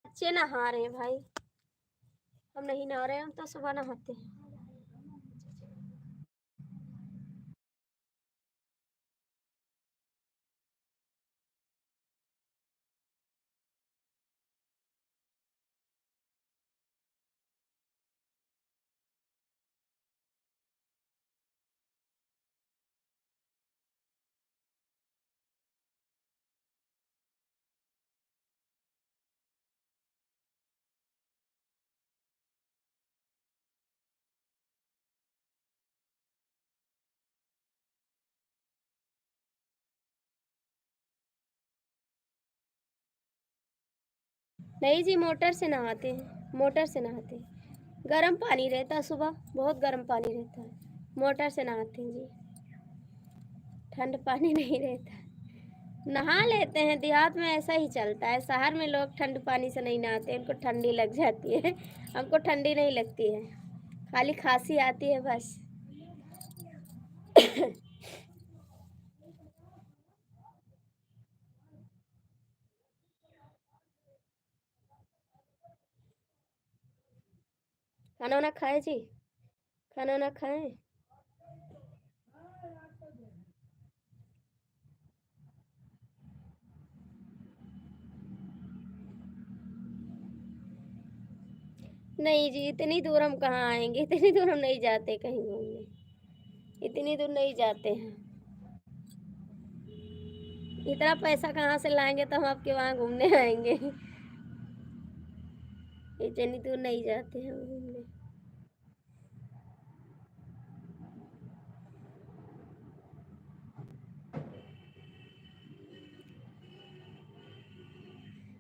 बच्चे नहा रहे हैं भाई, हम नहीं नहा रहे हैं, हम तो सुबह नहाते हैं। नहीं जी, मोटर से नहाते हैं, मोटर से नहाते हैं। गर्म पानी रहता है, सुबह बहुत गर्म पानी रहता है, मोटर से नहाते हैं जी, ठंड पानी नहीं रहता। नहा लेते हैं, देहात में ऐसा ही चलता है, शहर में लोग ठंड पानी से नहीं नहाते, उनको ठंडी लग जाती है। हमको ठंडी नहीं लगती है, खाली खांसी आती है बस। खाना वाना खाए जी, खाना वाना खाएं। नहीं जी, इतनी दूर हम कहाँ आएंगे, इतनी दूर हम नहीं जाते कहीं घूमने, इतनी दूर नहीं जाते हैं। इतना पैसा कहाँ से लाएंगे तो हम आपके वहाँ घूमने आएंगे। इतनी दूर नहीं जाते हैं घूमने।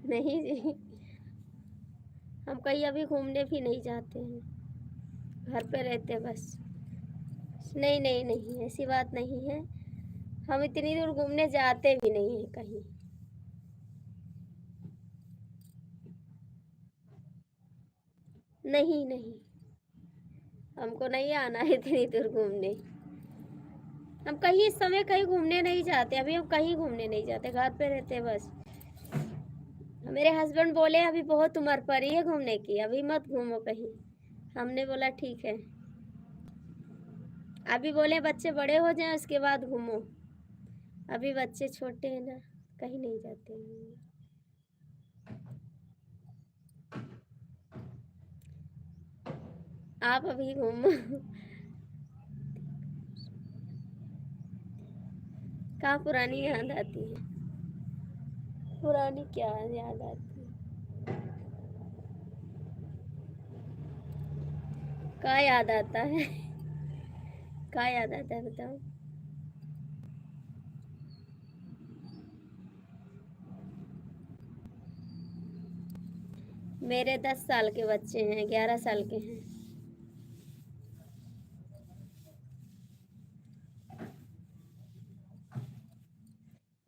नहीं जी, हम कहीं अभी घूमने भी नहीं जाते हैं, घर पे रहते हैं बस। नहीं नहीं नहीं, ऐसी बात नहीं है, हम इतनी दूर घूमने जाते भी नहीं हैं कहीं। नहीं नहीं, हमको नहीं आना है इतनी दूर घूमने। हम कहीं इस समय कहीं घूमने नहीं जाते, अभी हम कहीं घूमने नहीं जाते, घर पे रहते हैं बस। मेरे हस्बैंड बोले अभी बहुत उम्र पड़ी है घूमने की, अभी मत घूमो कहीं। हमने बोला ठीक है, अभी बोले बच्चे बड़े हो जाएं उसके बाद घूमो, अभी बच्चे छोटे हैं ना, कहीं नहीं जाते हैं। आप अभी घूमो। कहाँ पुरानी याद आती है, पुरानी क्या याद आती है, क्या याद आता है, क्या याद आता है बताओ। मेरे 10 साल के बच्चे हैं, 11 साल के हैं।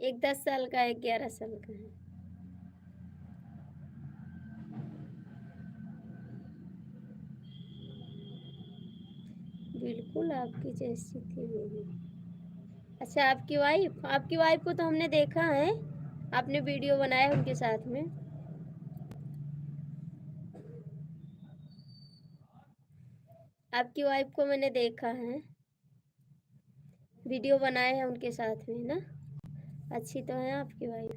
एक 10 साल का, एक 11 साल का है। बिल्कुल आपकी जैसी थी मेरी। अच्छा, आपकी वाइफ को तो हमने देखा है, आपने वीडियो बनाया उनके साथ में। आपकी वाइफ को मैंने देखा है, वीडियो बनाए हैं उनके साथ में ना। अच्छी तो है आपकी वाइफ।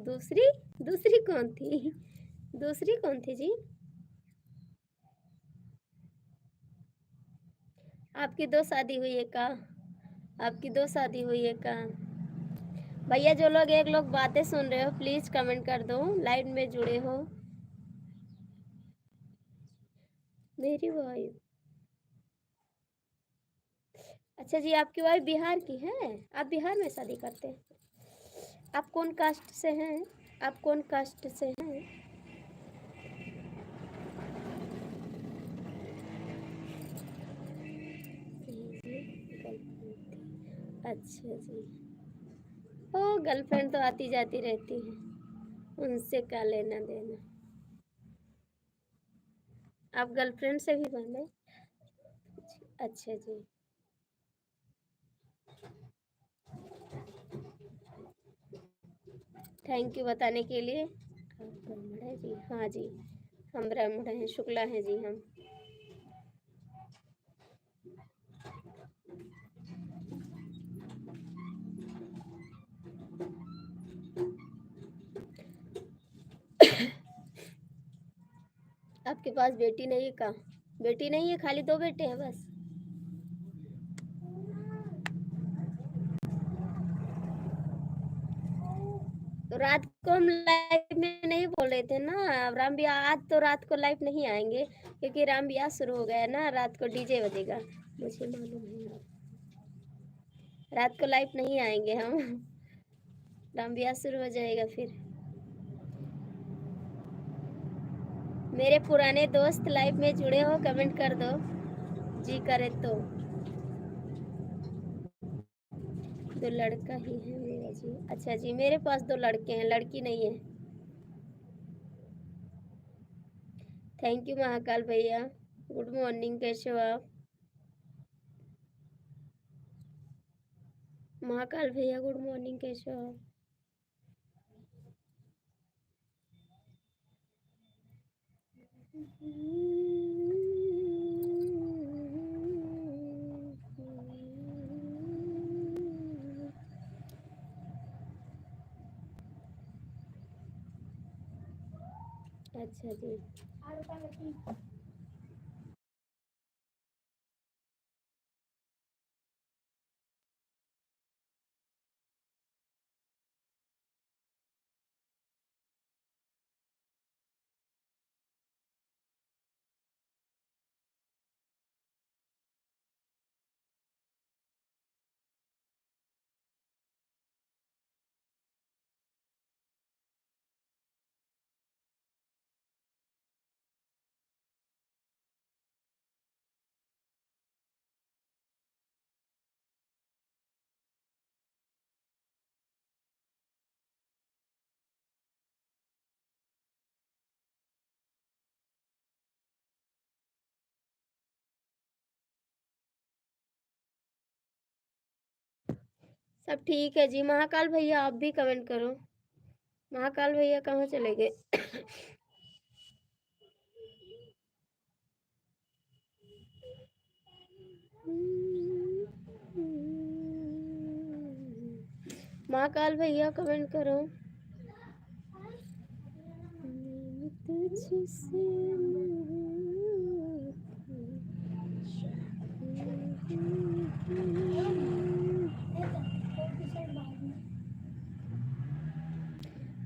दूसरी, दूसरी कौन थी, दूसरी कौन थी जी। आपकी 2 शादी हुई है का, आपकी 2 शादी हुई है का। भैया जो लोग एक लोग बातें सुन रहे हो प्लीज कमेंट कर दो, लाइन में जुड़े हो। मेरी वाइफ, अच्छा जी, आपकी वाइफ बिहार की है, आप बिहार में शादी करते हैं। आप कौन कास्ट से हैं, आप कौन कास्ट से हैं। अच्छा जी, ओ गर्लफ्रेंड तो आती जाती रहती है, उनसे क्या लेना देना। आप गर्लफ्रेंड से भी बने। अच्छा जी, थैंक यू बताने के लिए। आप ब्राह्मण है जी, हाँ जी, हम ब्राह्मण हैं, शुक्ला हैं जी हम। आपके पास बेटी नहीं है का, बेटी नहीं है, खाली 2 बेटे हैं बस। रात को हम लाइव में नहीं बोल रहे थे ना, राम बिया आज तो रात को लाइव नहीं आएंगे क्योंकि राम बिया शुरू हो गया है ना, रात को डीजे बजेगा, मुझे मालूम है। रात को लाइव नहीं आएंगे हम, राम बिया शुरू हो जाएगा फिर। मेरे पुराने दोस्त लाइव में जुड़े हो, कमेंट कर दो जी करे तो। दो लड़का ही है मेरा जी। अच्छा जी, मेरे पास दो लड़के हैं, लड़की नहीं है। थैंक यू महाकाल भैया, गुड मॉर्निंग, कैसे हो आप? महाकाल भैया गुड मॉर्निंग, कैसे हो आप? अच्छा जी, सब ठीक है जी। महाकाल भैया आप भी कमेंट करो। महाकाल भैया कहाँ चले गए? महाकाल भैया कमेंट करो। तुझसे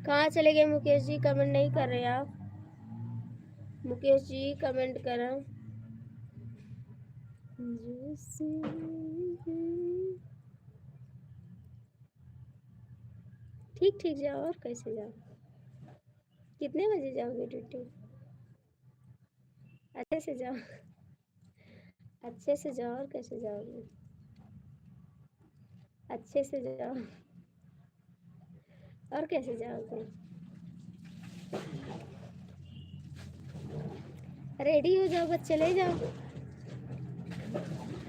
कहाँ चले गए मुकेश जी? कमेंट नहीं कर रहे आप। मुकेश जी कमेंट करो। ठीक ठीक जाओ, और कैसे जाओ? कितने बजे जाओगे ड्यूटी? अच्छे से जाओ, अच्छे से जाओ, और कैसे जाओगे? अच्छे से जाओ, और कैसे जाओगे? रेडी हो जाओ, बस चले जाओ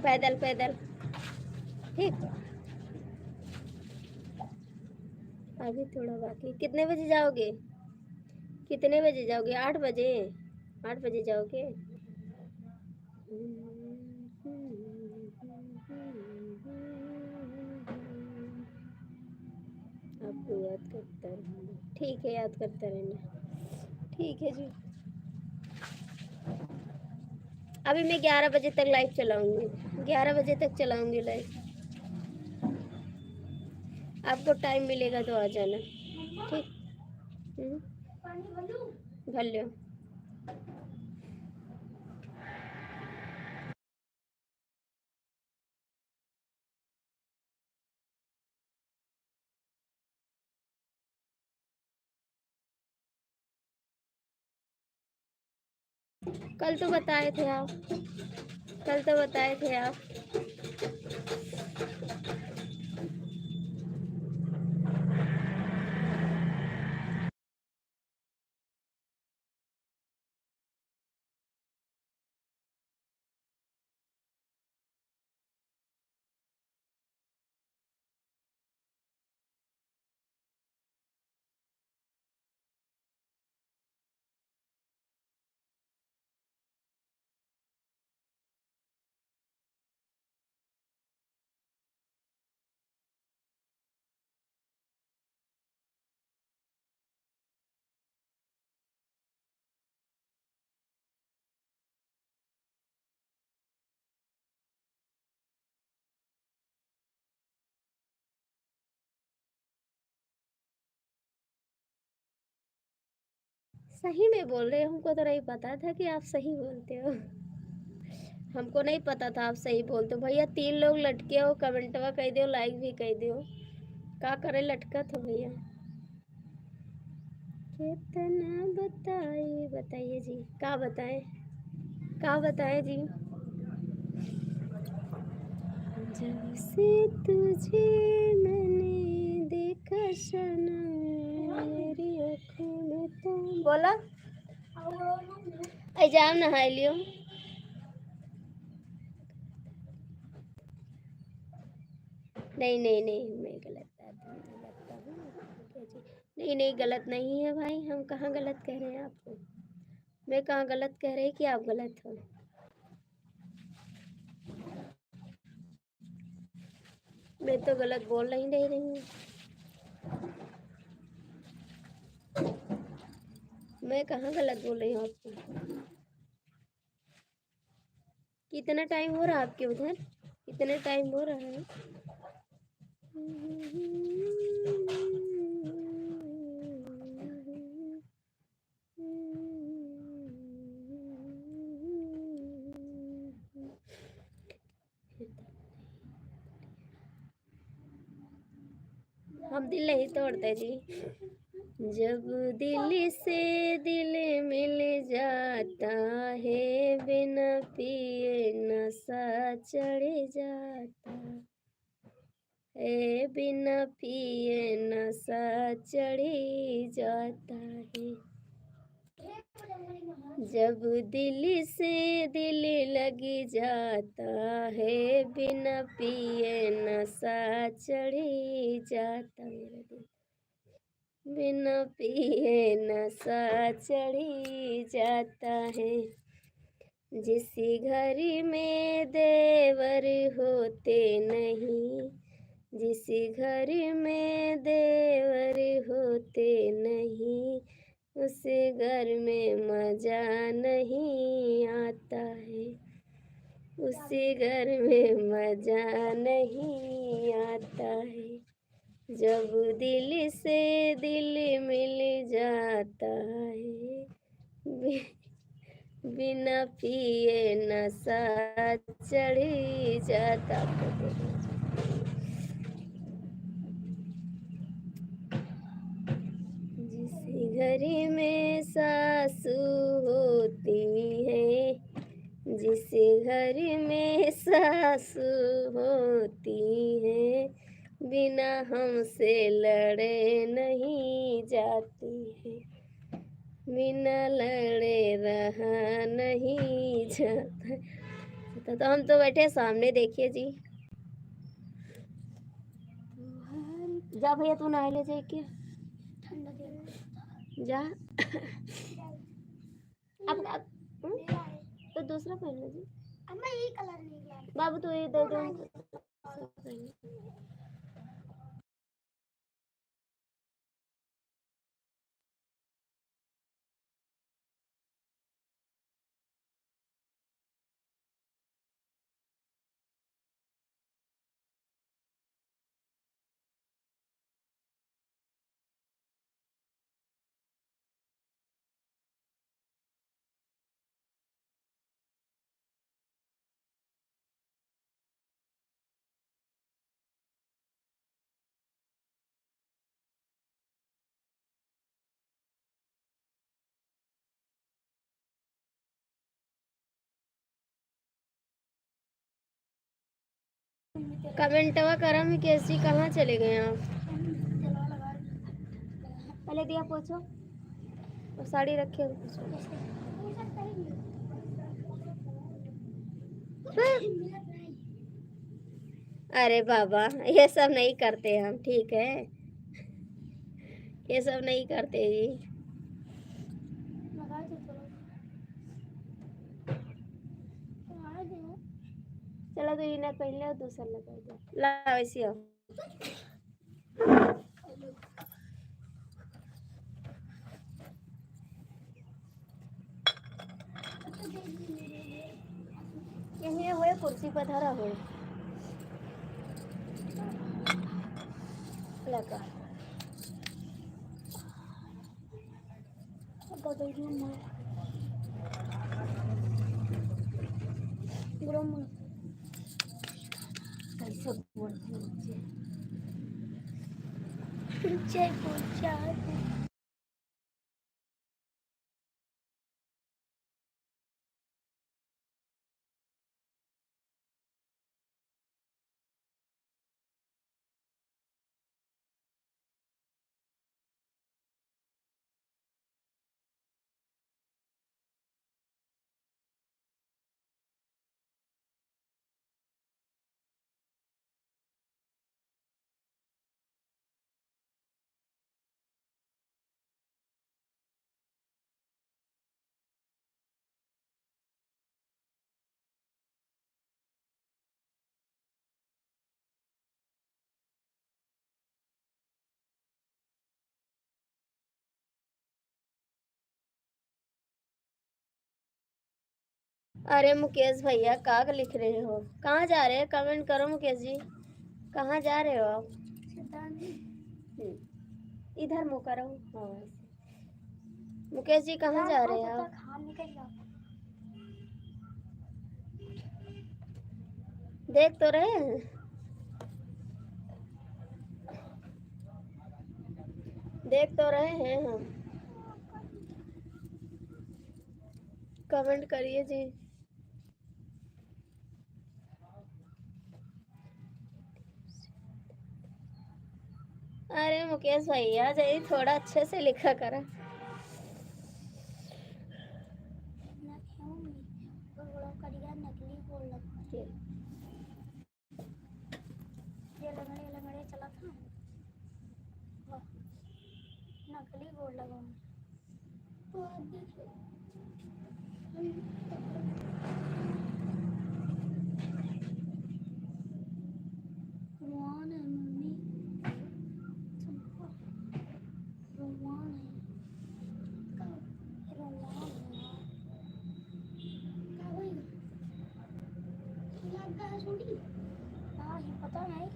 पैदल पैदल। ठीक, अभी थोड़ा बाकी। कितने बजे जाओगे? कितने बजे जाओगे? 8 बजे? 8 बजे जाओगे? आपको याद करता रहना, ठीक है, याद करता रहना, ठीक है जी। अभी मैं 11 बजे तक लाइव चलाऊंगी, 11 बजे तक चलाऊंगी लाइव। आपको टाइम मिलेगा तो आ जाना, ठीक? भर लो। कल तो बताए थे आप, कल तो बताए थे आप। सही में बोल रहे हो, हमको तो नहीं पता था कि आप सही बोलते हो। हमको नहीं पता था आप सही बोलते हो। भैया 3 लोग लटके हो, कमेंटवा कह दो, लाइक भी कह दो। का करे लटकत हो भैया। कितना बताइए, बताइए जी, का बताएं, का बताएं जी। जब से तुझे मैंने देखा सनम, मेरी आँखों में तो बोला जाम नहा लियो। नहीं नहीं नहीं, मैं गलत आदमी नहीं लगता हूँ। नहीं नहीं, गलत नहीं है भाई, हम कहाँ गलत कह रहे हैं आपको। मैं कहाँ गलत कह रही कि आप गलत हो। मैं तो गलत बोल नहीं रही हूँ। मैं कहाँ गलत बोल रही हूँ आपको। कितना टाइम हो रहा है आपके उधर, कितना टाइम हो रहा है। हम दिल नहीं तोड़ते जी। जब दिल से दिल मिल जाता है, बिना पिए नशा चढ़ जाता है, बिना पिए नशा चढ़ी जाता है। जब दिल से दिल लग जाता है, बिना पिए नशा चढ़ी जाता, मेरा दिल बिना पिए नशा चढ़ी जाता है। जिस घर में देवर होते नहीं, जिस घर में देवर होते नहीं, उस घर में मजा नहीं आता है, उस घर में मजा नहीं आता है। जब दिल से दिल मिल जाता है, बिना पिए नशा चढ़ी जाता। जिस घर में सासू होती है, जिस घर में सासू होती है, बिना हमसे लड़े नहीं जाती है, बिना लड़े रहा नहीं जाता। तो हम तो बैठे सामने, देखिए जी। जा भैया, तू नहा ले जाके, जा। अब तो दूसरा पहन लो जी। ये कलर नहीं, बाबू तो ये दे दो। कमेंटवा करम ही कैसी, कहाँ चले गए आप। पहले दिया पोछो और साड़ी रखे हो पोछो। अरे बाबा, ये सब नहीं करते हम, ठीक है, ये सब नहीं करते जी। चलो तो ये ना पहले और दूसरा लगा दो, ला वैसे आओ। यही हो कुर्सी पर धरा हो लगा। अरे मुकेश भैया का लिख रहे हो? कहाँ जा रहे हैं? कमेंट करो मुकेश जी। कहाँ जा रहे हो आप? इधर मुँह करो। हाँ ऐसे। मुकेश जी कहाँ जा रहे हैं आप? देख तो रहे हैं। देख तो रहे हैं हम। कमेंट करिए जी। अरे मुकेश भैया जी थोड़ा अच्छे से लिखा करा। नकली बोर्ड लगाऊंगी। पता नहीं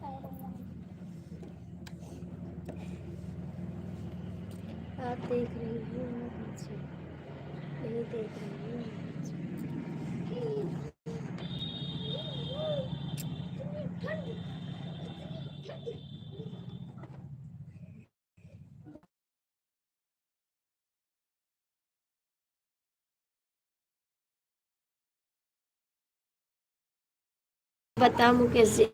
आप देख रही हैं नीचे नहीं देख रही हैं बता मुकेश जी।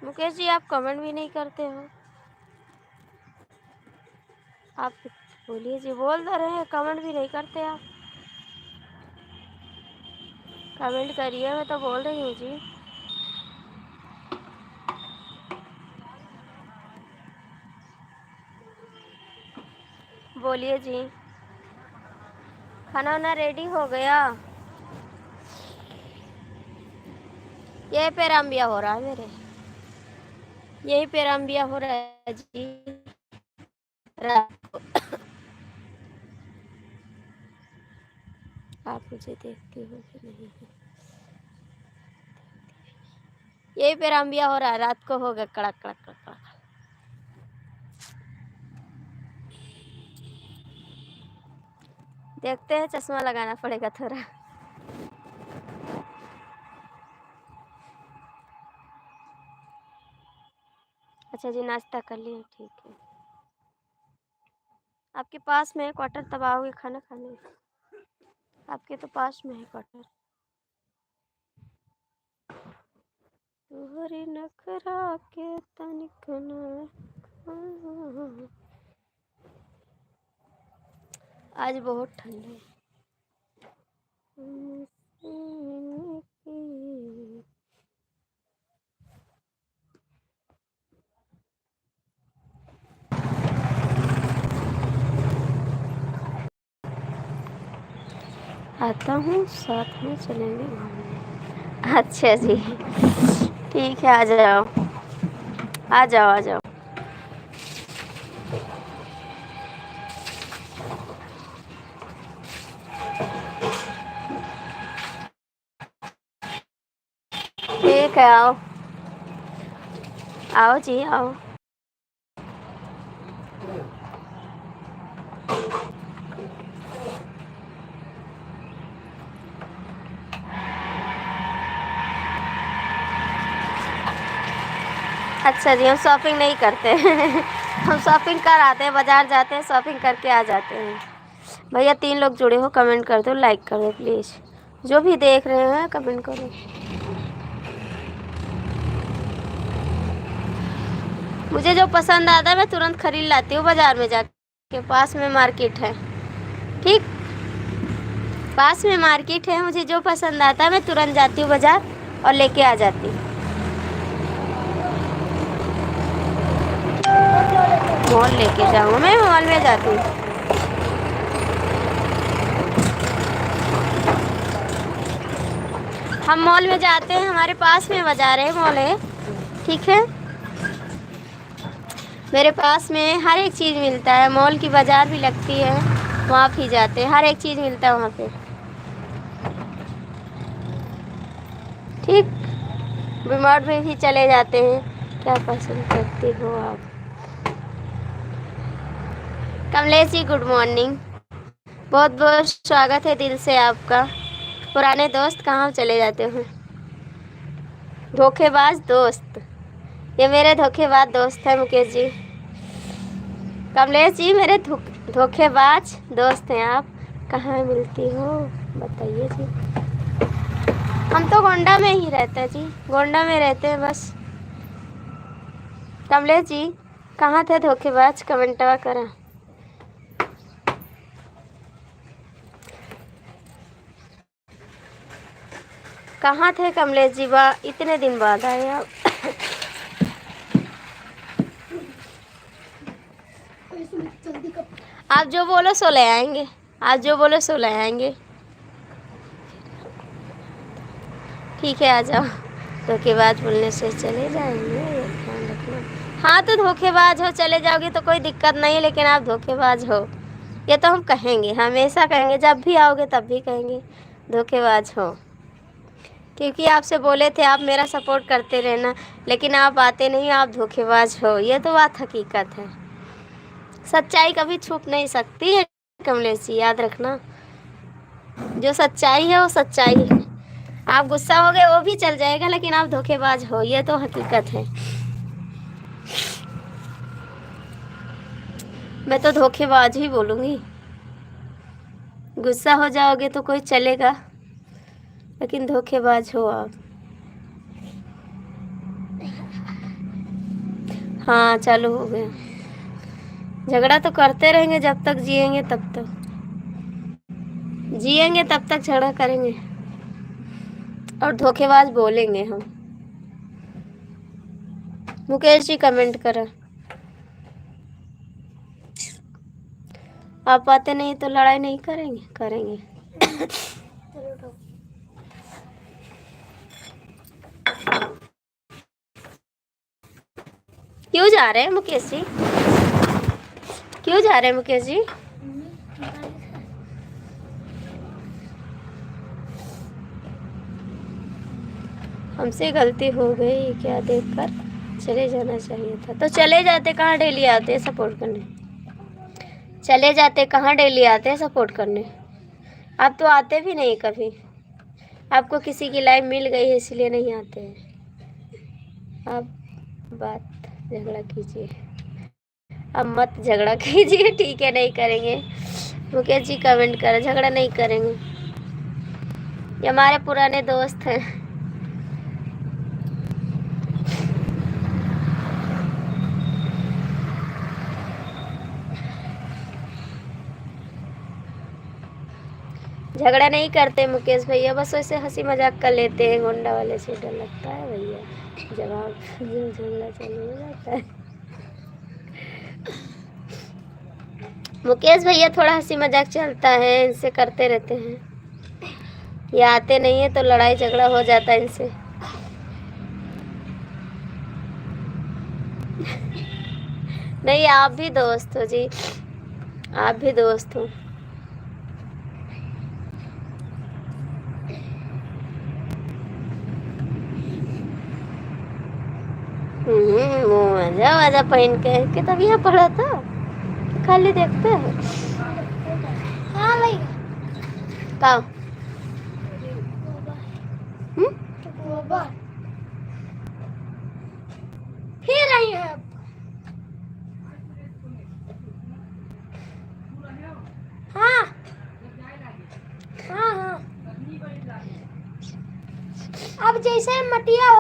मुकेश जी आप कमेंट भी नहीं करते हो। आप बोलिए जी। बोल तो रहे हैं कमेंट भी नहीं करते आप। कमेंट करिए। मैं तो बोल रही हूँ जी। बोलिए जी। खाना वाना रेडी हो गया? ये पेराम्बिया हो रहा है मेरे। यही पेराम्बिया हो रहा है जी रात को। आप मुझे देखते हो कि नहीं? यही पेराम्बिया हो रहा है। रात को होगा कड़क कड़क कड़क कड़क। देखते हैं चश्मा लगाना पड़ेगा थोड़ा। अच्छा जी नाश्ता कर लिए? ठीक है। आपके पास में है क्वार्टर, तब आओगे खाना खाने? आपके तो पास में है क्वार्टर। तुहरी नखरा के तनिक न। आज बहुत ठंड है। आता हूँ, साथ में चलेंगे घूमने। अच्छा जी, ठीक है, आ जाओ आ जाओ आ जाओ। ठीक है, आओ आओ जी आओ। अच्छा जी, हम शॉपिंग नहीं करते हम शॉपिंग कर आते हैं, बाजार जाते हैं, शॉपिंग करके आ जाते हैं। भैया 3 लोग जुड़े हो, कमेंट कर दो, लाइक कर दो प्लीज़। जो भी देख रहे हैं कमेंट करो। मुझे जो पसंद आता है मैं तुरंत खरीद लाती हूँ बाजार में जाके। पास में मार्केट है, ठीक, पास में मार्केट है। मुझे जो पसंद आता है मैं तुरंत जाती हूँ बाजार और लेके आ जाती हूँ। मॉल लेके जाऊँगा, मैं मॉल में जाती हूँ। हम मॉल में जाते हैं, हमारे पास में बाजार है, मॉल है, ठीक है। मेरे पास में हर एक चीज़ मिलता है, मॉल की बाज़ार भी लगती है, वहाँ भी जाते हैं, हर एक चीज़ मिलता है वहाँ पे, ठीक। बीमार्ट में भी चले जाते हैं। क्या पसंद करती हो आप? कमलेश जी गुड मॉर्निंग, बहुत बहुत स्वागत है दिल से आपका। पुराने दोस्त कहाँ चले जाते हो? धोखेबाज दोस्त, ये मेरे धोखेबाज दोस्त है मुकेश जी। कमलेश जी मेरे धोखेबाज दोस्त हैं। आप कहाँ मिलती हो बताइए जी। हम तो गोंडा में ही रहते हैं जी, गोंडा में रहते हैं बस। कमलेश जी कहाँ थे धोखेबाज, कमेंटवा करा। कहाँ थे कमलेश जी, इतने दिन बाद आए आप। आप जो बोलो सो ले आएंगे, आप जो बोलो सो ले आएंगे, ठीक है, आ जाओ। धोखेबाज बोलने से चले जाएंगे, ध्यान रखना। हाँ तो धोखेबाज हो, चले जाओगे तो कोई दिक्कत नहीं, लेकिन आप धोखेबाज हो ये तो हम कहेंगे, हमेशा कहेंगे, जब भी आओगे तब भी कहेंगे धोखेबाज हो। क्योंकि आपसे बोले थे आप मेरा सपोर्ट करते रहना, लेकिन आप आते नहीं, आप धोखेबाज हो, ये तो बात हकीकत है। सच्चाई कभी छुप नहीं सकती है कमलेश जी, याद रखना। जो सच्चाई है वो सच्चाई है। आप गुस्सा हो गए वो भी चल जाएगा, लेकिन आप धोखेबाज हो, ये तो हकीकत है। मैं तो धोखेबाज ही बोलूँगी। गुस्सा हो जाओगे तो कोई चलेगा, लेकिन धोखेबाज हो आप। हाँ चालू हो गया। झगड़ा तो करते रहेंगे जब तक जिएंगे, तब तक जिएंगे, तब तक झगड़ा करेंगे और धोखेबाज बोलेंगे हम। मुकेश जी कमेंट करा। आप आते नहीं तो लड़ाई नहीं करेंगे? करेंगे। क्यों जा रहे हैं मुकेश जी, क्यों जा रहे हैं मुकेश जी? हमसे गलती हो गई क्या देखकर चले जाना चाहिए था। तो चले जाते, कहाँ डेली आते हैं सपोर्ट करने? चले जाते, कहाँ डेली आते हैं सपोर्ट करने? आप तो आते भी नहीं कभी। आपको किसी की लाइफ मिल गई है इसलिए नहीं आते हैं। आप बात झगड़ा कीजिए, अब मत झगड़ा कीजिए, ठीक है, नहीं करेंगे। मुकेश जी कमेंट करें, झगड़ा नहीं करेंगे, ये हमारे पुराने दोस्त हैं। झगड़ा नहीं करते मुकेश भैया, बस वैसे हंसी मजाक कर लेते हैं। गोंडा वाले से डर लगता है भैया, जवाब जो झगड़ा चालू हो जाता है। मुकेश भैया थोड़ा हंसी मजाक चलता है, इनसे करते रहते हैं। ये आते नहीं है तो लड़ाई झगड़ा हो जाता है इनसे। नहीं, आप भी दोस्त हो जी, आप भी दोस्त हो। मजा वजा पहन के तब यहाँ पढ़ा था, खाली देखते हैं। हाँ भाई का फिर आई है। हाँ हाँ हाँ, अब जैसे मटिया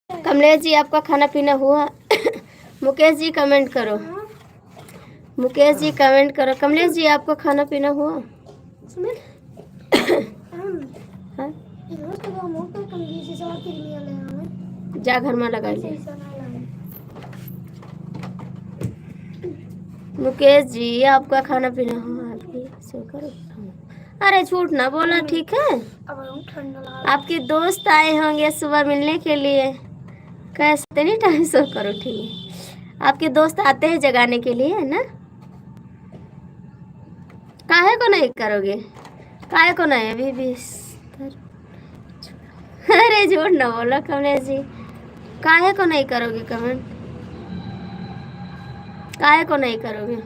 कमलेश जी आपका खाना पीना हुआ? मुकेश जी कमेंट करो, मुकेश जी कमेंट करो। कमलेश जी आपका खाना पीना हुआ? हाँ? जा घर में लगा ले। मुकेश जी आपका खाना पीना हुआ? करो। अरे झूठ ना बोला, ठीक है। आपके दोस्त आए होंगे सुबह मिलने के लिए, कैसे नहीं टाइम सो करो, ठीक है। आपके दोस्त आते हैं जगाने के लिए, है ना? काहे को नहीं करोगे, काहे को नहीं? अभी भी अरे झूठ ना बोलो कमलेश जी, काहे को नहीं करोगे कमेंट, काहे को नहीं करोगे?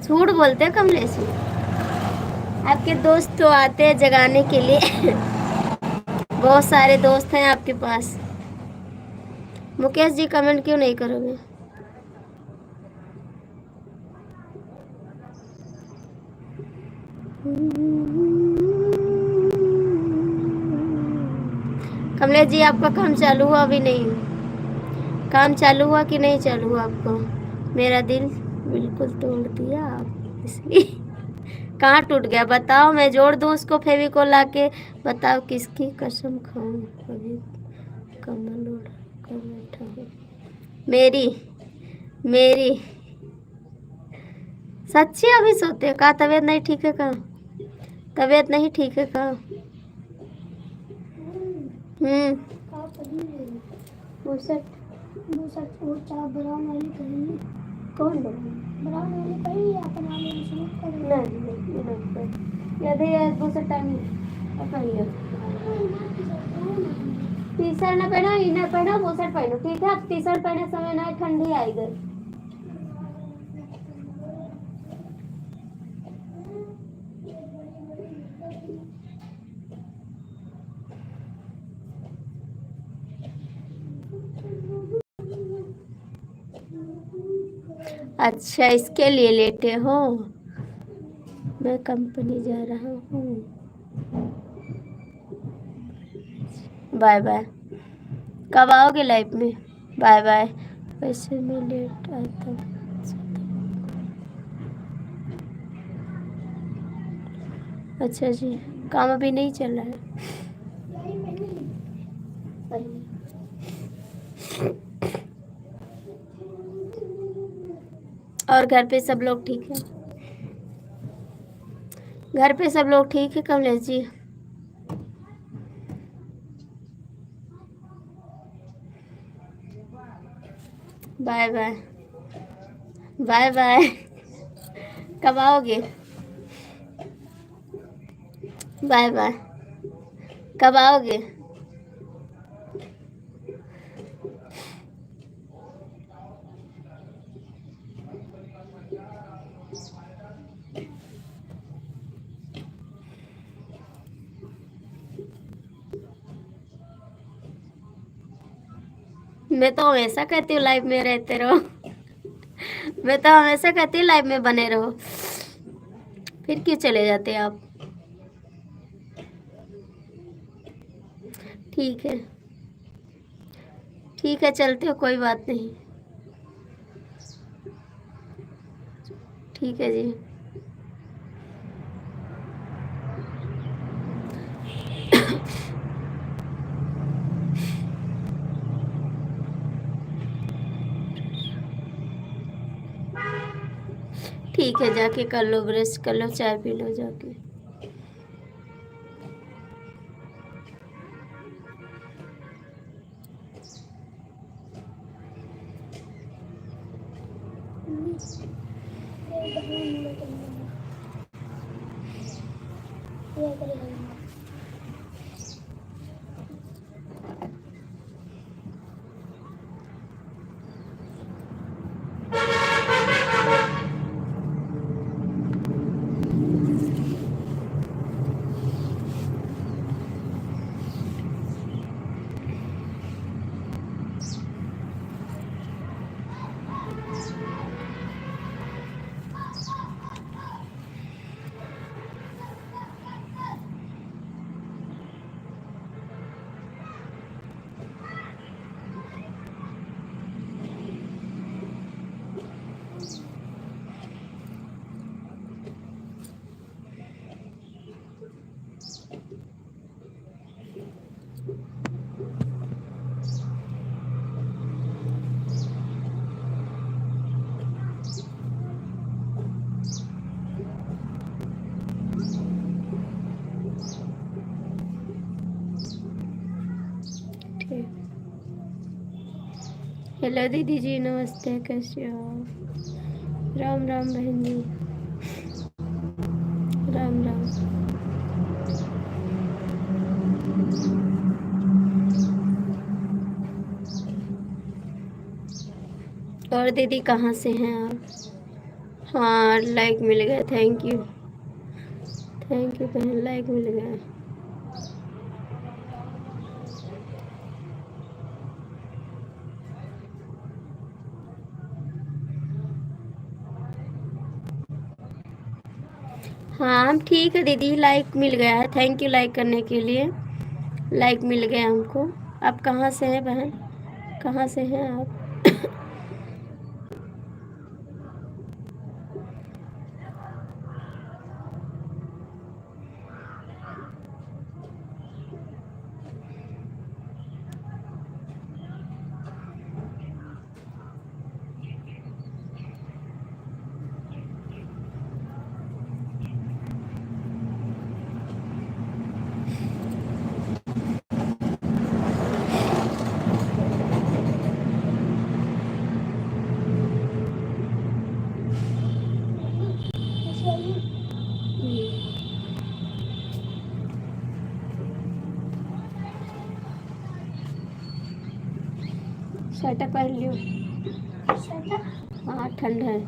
झूठ बोलते हैं कमलेश जी। आपके दोस्त तो आते हैं जगाने के लिए बहुत सारे दोस्त हैं आपके पास। मुकेश जी कमेंट क्यों नहीं करोगे? कमलेश जी आपका काम चालू हुआ? अभी नहीं, काम चालू हुआ कि नहीं चालू हुआ आपको? मेरा दिल बिल्कुल तोड़ दिया आप, इसलिए कहाँ टूट गया बताओ, मैं जोड़ दूँ उसको फेविकोल ला के। बताओ किसकी कसम खाऊं, कभी कमल उड़ कर बैठा हूँ। मेरी मेरी सच्ची अभी सोते हो का? तबीयत नहीं ठीक है का? तबीयत नहीं ठीक है का? बुसट बुसट और चार ब्राउन वाली करेंगे। कौन ब्राउन वाली करी या अपन वाले शुरू करें? नहीं यदि बुसट टाइम पहनियो टी शर्ट ना पहनो, इनर पहनो, बुसट पहनो, ठीक है? टी शर्ट पहने समय ना ठंडी आई गई। अच्छा इसके लिए लेटे हो? मैं कंपनी जा रहा हूँ, बाय बाय। कब आओगे लाइफ में? Bye bye. वैसे मैं लेट आता हूँ। अच्छा जी, काम अभी नहीं चल रहा है। और घर पे सब लोग ठीक है? घर पे सब लोग ठीक है Kamlesh ji? Bye bye bye bye. कब आओगे? Bye bye. कब आओगे? मैं तो हमेशा कहती हूँ लाइव में रहते रहो। मैं तो हमेशा कहती हूँ लाइव में बने रहो, फिर क्यों चले जाते आप? ठीक है ठीक है, चलते हो, कोई बात नहीं। ठीक है जी। ठीक है, जाके कर लो, ब्रश कर लो, चाय पी लो जाके। हेलो दीदी जी, नमस्ते, कैसे हो? राम राम बहन जी, राम राम। और दीदी कहाँ से हैं आप? हाँ लाइक मिल गया, थैंक यू बहन, लाइक मिल गया। हाँ ठीक है दीदी, लाइक मिल गया है, थैंक यू लाइक करने के लिए। लाइक मिल गया हमको। आप कहाँ से हैं बहन, कहाँ से हैं आप? स्वेटर पहन लियो। हाँ ठंड है।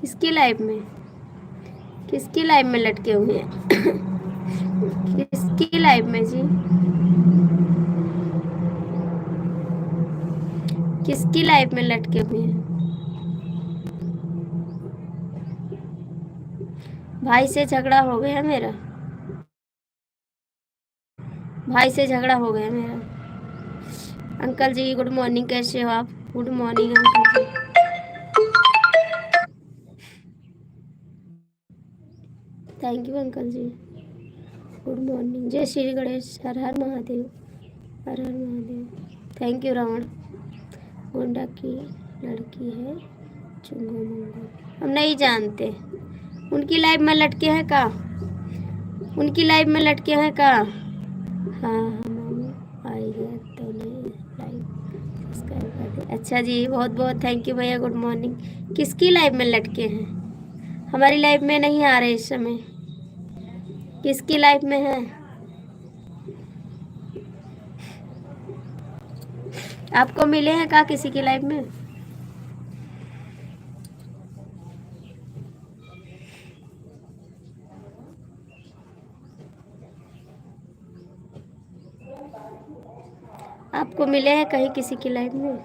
किसकी लाइफ में, किसकी लाइफ में लटके हुए हैं? किसकी लाइफ में जी, किसकी लाइफ में लटके हुए हैं? भाई से झगड़ा हो गया मेरा, भाई से झगड़ा हो गया मेरा। अंकल जी गुड मॉर्निंग, कैसे हो आप? गुड मॉर्निंग अंकल जी। थैंक यू अंकल जी, गुड मॉर्निंग। जय श्री गणेश, हर हर महादेव, हर हर महादेव। Thank you Ravan. गोंडा की लड़की है चुंगो मुंगो, हम नहीं जानते। उनकी लाइफ में लटके हैं का, उनकी लाइफ में लटके हैं का? हाँ हम आई गया तो नहीं लाइफ सब्सक्राइब कर दे। अच्छा जी, बहुत बहुत थैंक यू भैया, गुड मॉर्निंग। किसकी लाइफ में लटके हैं? हमारी लाइफ में नहीं आ रहे इस समय। किसकी लाइफ में है? आपको मिले हैं का किसी की लाइफ में? आपको मिले हैं कहीं किसी की लाइफ में?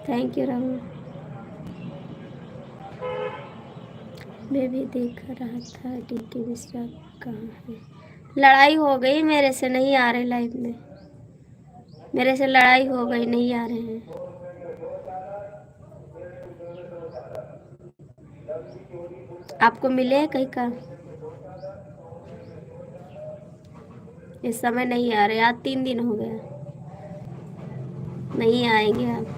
Thank you Rahul. मैं भी देख रहा था डीके मिश्रा कहाँ है। लड़ाई हो गई मेरे से, नहीं आ रहे लाइफ में। मेरे से लड़ाई हो गई, नहीं आ रहे हैं। आपको मिले हैं कहीं का? इस समय नहीं आ रहे, आज 3 दिन हो गया, नहीं आएंगे आप।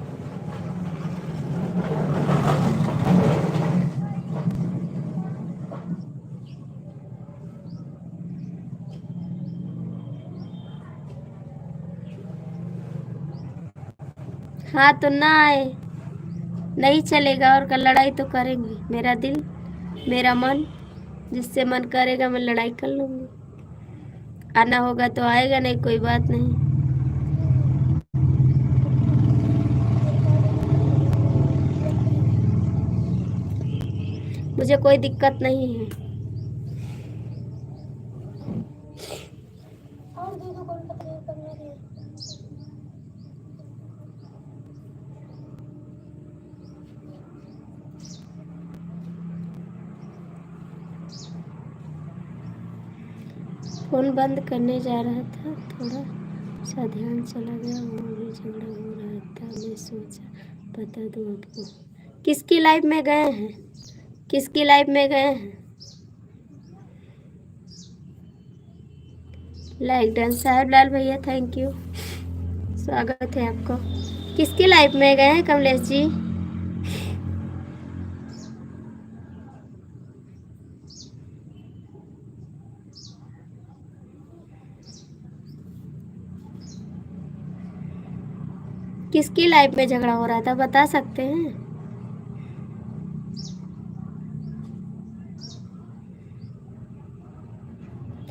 हाँ तो ना आए, नहीं चलेगा। और कल लड़ाई तो करेंगे, मेरा दिल मेरा मन, जिससे मन करेगा मैं लड़ाई कर लूँगी। आना होगा तो आएगा, नहीं कोई बात नहीं। मुझे कोई दिक्कत नहीं है। फोन बंद करने जा रहा था, थोड़ा सा ध्यान चला गया, वहाँ भी झगड़ा हो रहा था। मैं सोचा बता दूँ आपको। किसकी लाइफ में गए हैं, किसकी लाइफ में गए हैं? Like done. साहब लाल भैया थैंक यू, स्वागत है आपको। किसकी लाइफ में गए हैं कमलेश जी? किसकी लाइफ में झगड़ा हो रहा था, बता सकते हैं?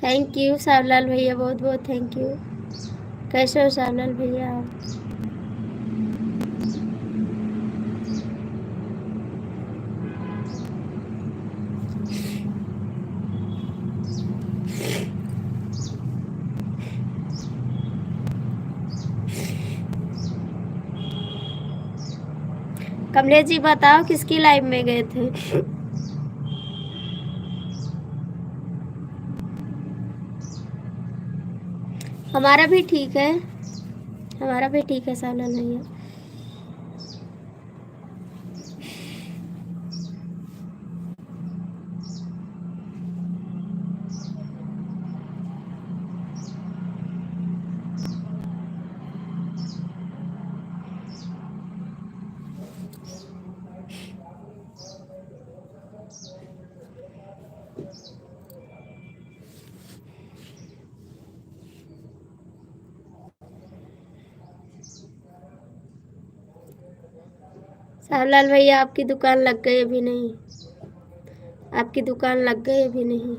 थैंक यू सावलाल भैया, बहुत बहुत थैंक यू। कैसे हो सावलाल भैया आप? कमलेश जी बताओ किसकी लाइफ में गए थे? हमारा भी ठीक है, हमारा भी ठीक है सावलाल भैया। साहूलाल भैया आपकी दुकान लग गई अभी नहीं, आपकी दुकान लग गई अभी नहीं।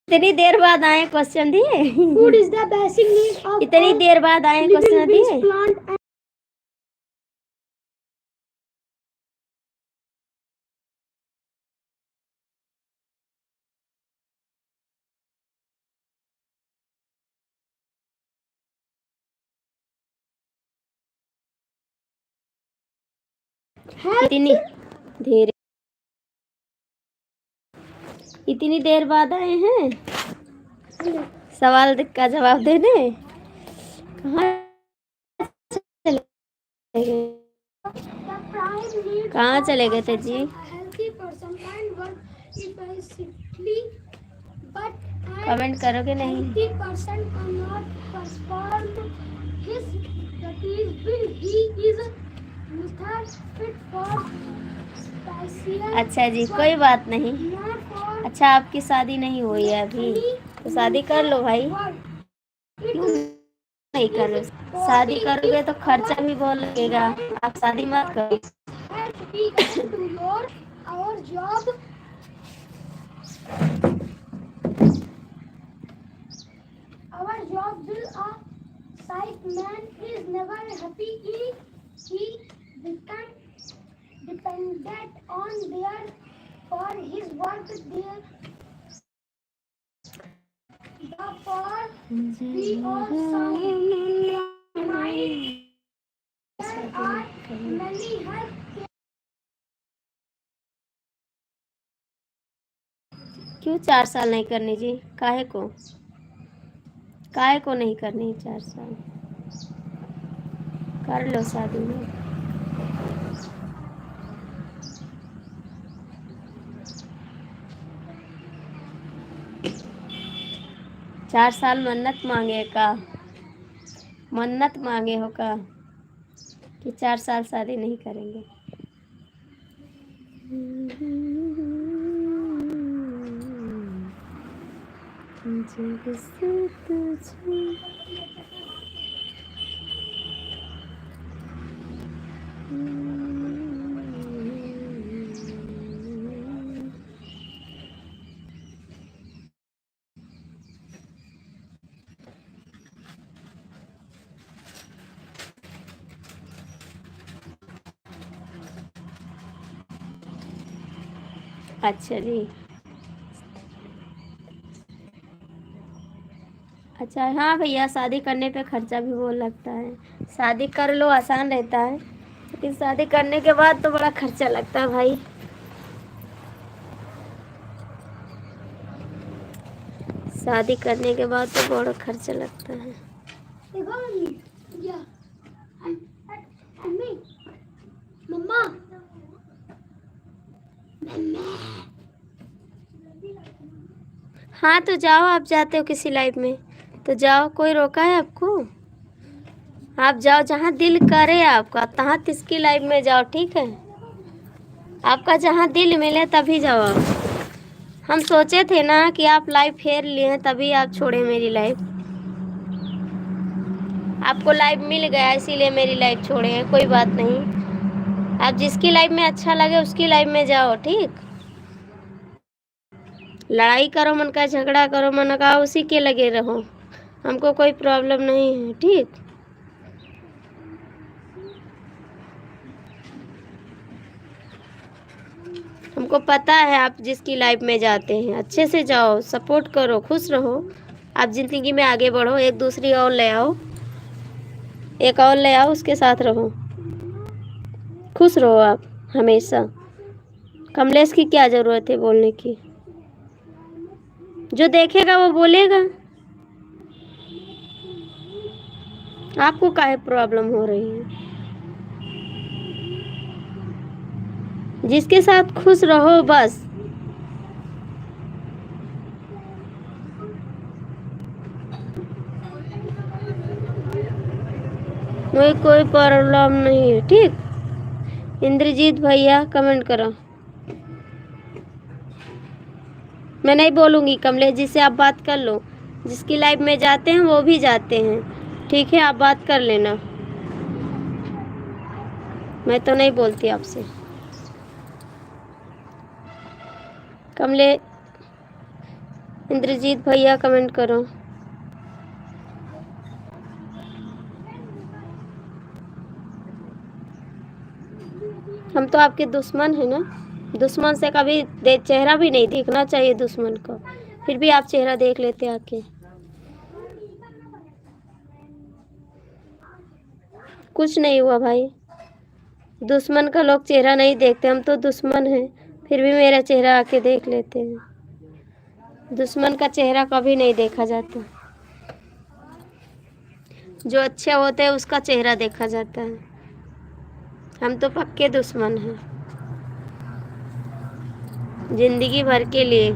इतनी देर बाद आए क्वेश्चन दिए। Food is the basic need of इतनी all देर बाद आए living क्वेश्चन beings, दिए। plant and इतनी धीरे, इतनी देर बाद आए हैं सवाल का जवाब देने। कहाँ चले गए? The prime need कहाँ चले गए थे जी? a healthy person and work efficiently, but an comment करोगे नहीं? healthy person cannot perform his duties when he is not fit for special अच्छा जी, कोई बात नहीं। not for अच्छा, आपकी शादी नहीं हुई है अभी, तो शादी कर लो भाई। work. क्यों नहीं कर रहे? शादी करोगे तो खर्चा भी बहुत लगेगा। आप शादी मत करो। And we can do our job. Our job will a sight man is never happy he become dependent on their for his work there the for we all some there are many health क्यों 4 साल नहीं करनी जी? काहे को? काहे को नहीं करनी 4 साल? कर लो शादी में। चार साल मन्नत मांगे का? मन्नत मांगे हो का कि 4 साल शादी नहीं करेंगे? जब से तुझे अच्छा जी, अच्छा हाँ भैया, शादी करने पे खर्चा भी बहुत लगता है। शादी कर लो आसान रहता है, लेकिन शादी करने के बाद तो बड़ा खर्चा लगता है भाई। शादी करने के बाद तो बड़ा खर्चा लगता है। yeah and me mama हाँ तो जाओ, आप जाते हो किसी लाइफ में तो जाओ, कोई रोका है आपको? आप जाओ जहाँ दिल करे आपका, तहाँ तिसकी लाइफ में जाओ, ठीक है? आपका जहाँ दिल मिले तभी जाओ आप। हम सोचे थे ना कि आप लाइफ फेर लिए हैं, तभी आप छोड़े मेरी लाइफ। आपको लाइफ मिल गया इसीलिए मेरी लाइफ छोड़े हैं, कोई बात नहीं। आप जिसकी लाइफ में अच्छा लगे उसकी लाइफ में जाओ, ठीक? लड़ाई करो मन का, झगड़ा करो मन का, उसी के लगे रहो, हमको कोई प्रॉब्लम नहीं है, ठीक? हमको पता है आप जिसकी लाइफ में जाते हैं, अच्छे से जाओ, सपोर्ट करो, खुश रहो। आप ज़िंदगी में आगे बढ़ो, एक दूसरी और ले आओ, एक और ले आओ, उसके साथ रहो, खुश रहो आप हमेशा। कमलेश की क्या ज़रूरत है बोलने की? जो देखेगा वो बोलेगा। आपको काहे प्रॉब्लम हो रही है? जिसके साथ खुश रहो बस। मुझे कोई प्रॉब्लम नहीं है, ठीक? इंद्रजीत भैया कमेंट करो। मैं नहीं बोलूँगी, कमलेश जी से आप बात कर लो, जिसकी लाइफ में जाते हैं वो भी जाते हैं, ठीक है? आप बात कर लेना, मैं तो नहीं बोलती आपसे। कमले इंद्रजीत भैया कमेंट करो। हम तो आपके दुश्मन हैं ना, दुश्मन से कभी चेहरा भी नहीं देखना चाहिए दुश्मन को, फिर भी आप चेहरा देख लेते आके। कुछ नहीं हुआ भाई, दुश्मन का लोग चेहरा नहीं देखते, हम तो दुश्मन हैं फिर भी मेरा चेहरा आके देख लेते हैं। दुश्मन का चेहरा कभी नहीं देखा जाता, जो अच्छे होते हैं उसका चेहरा देखा जाता है। हम तो पक्के दुश्मन हैं जिंदगी भर के लिए।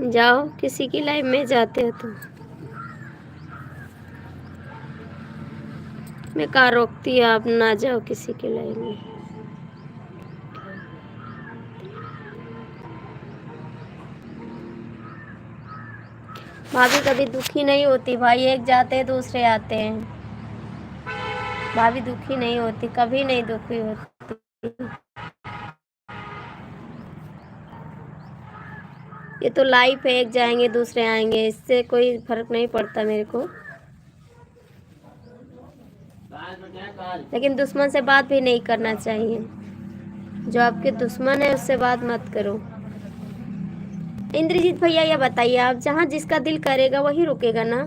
जाओ किसी की लाइफ में जाते हो तो मैं कहाँ रोकती हूँ, आप ना जाओ किसी की लाइफ में। भाभी कभी दुखी नहीं होती, भाई एक जाते हैं दूसरे आते हैं। भाभी दुखी नहीं होती, कभी नहीं दुखी होती। ये तो लाइफ है, एक जाएंगे दूसरे आएंगे, इससे कोई फर्क नहीं पड़ता मेरे को। लेकिन दुश्मन से बात भी नहीं करना चाहिए, जो आपके दुश्मन है उससे बात मत करो। इंद्रजीत भैया ये बताइए, आप जहाँ जिसका दिल करेगा वही रुकेगा ना,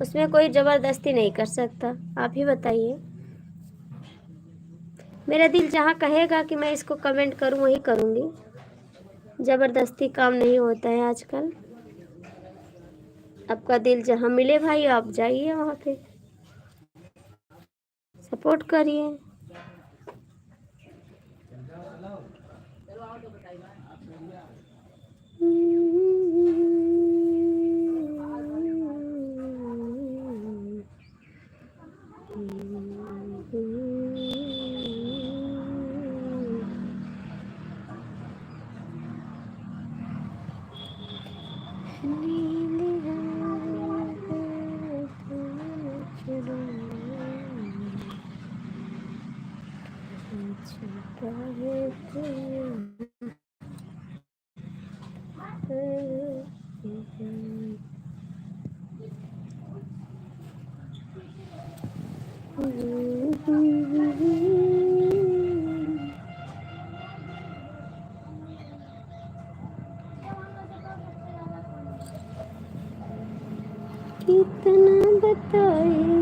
उसमें कोई जबरदस्ती नहीं कर सकता। आप ही बताइए। मेरा दिल जहाँ कहेगा कि मैं इसको कमेंट करूँ वही करूँगी, जबरदस्ती काम नहीं होता है आजकल। आपका दिल जहाँ मिले भाई आप जाइए, वहाँ पे सपोर्ट करिए। कितना बताइए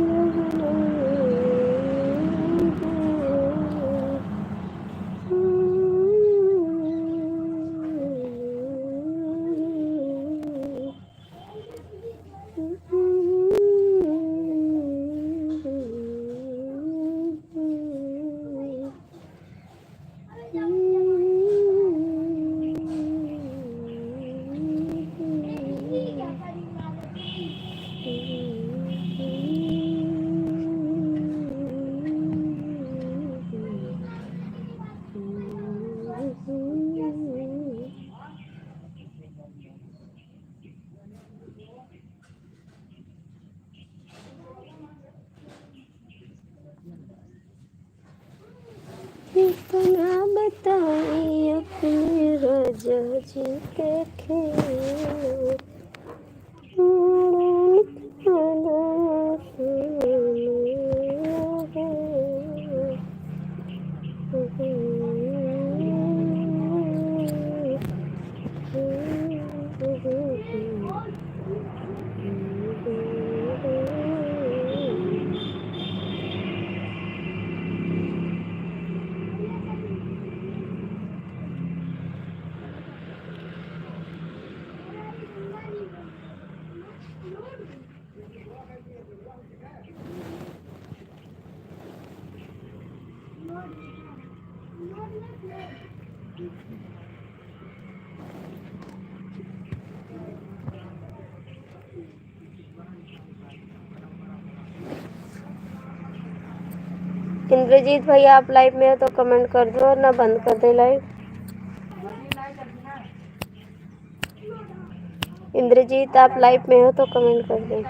कितना बताइए अपने राजा जी के खेल। इंद्रजीत भैया आप लाइव में हो तो कमेंट कर दो, और ना बंद कर दे लाइव। इंद्रजीत आप लाइव में हो तो कमेंट कर दो।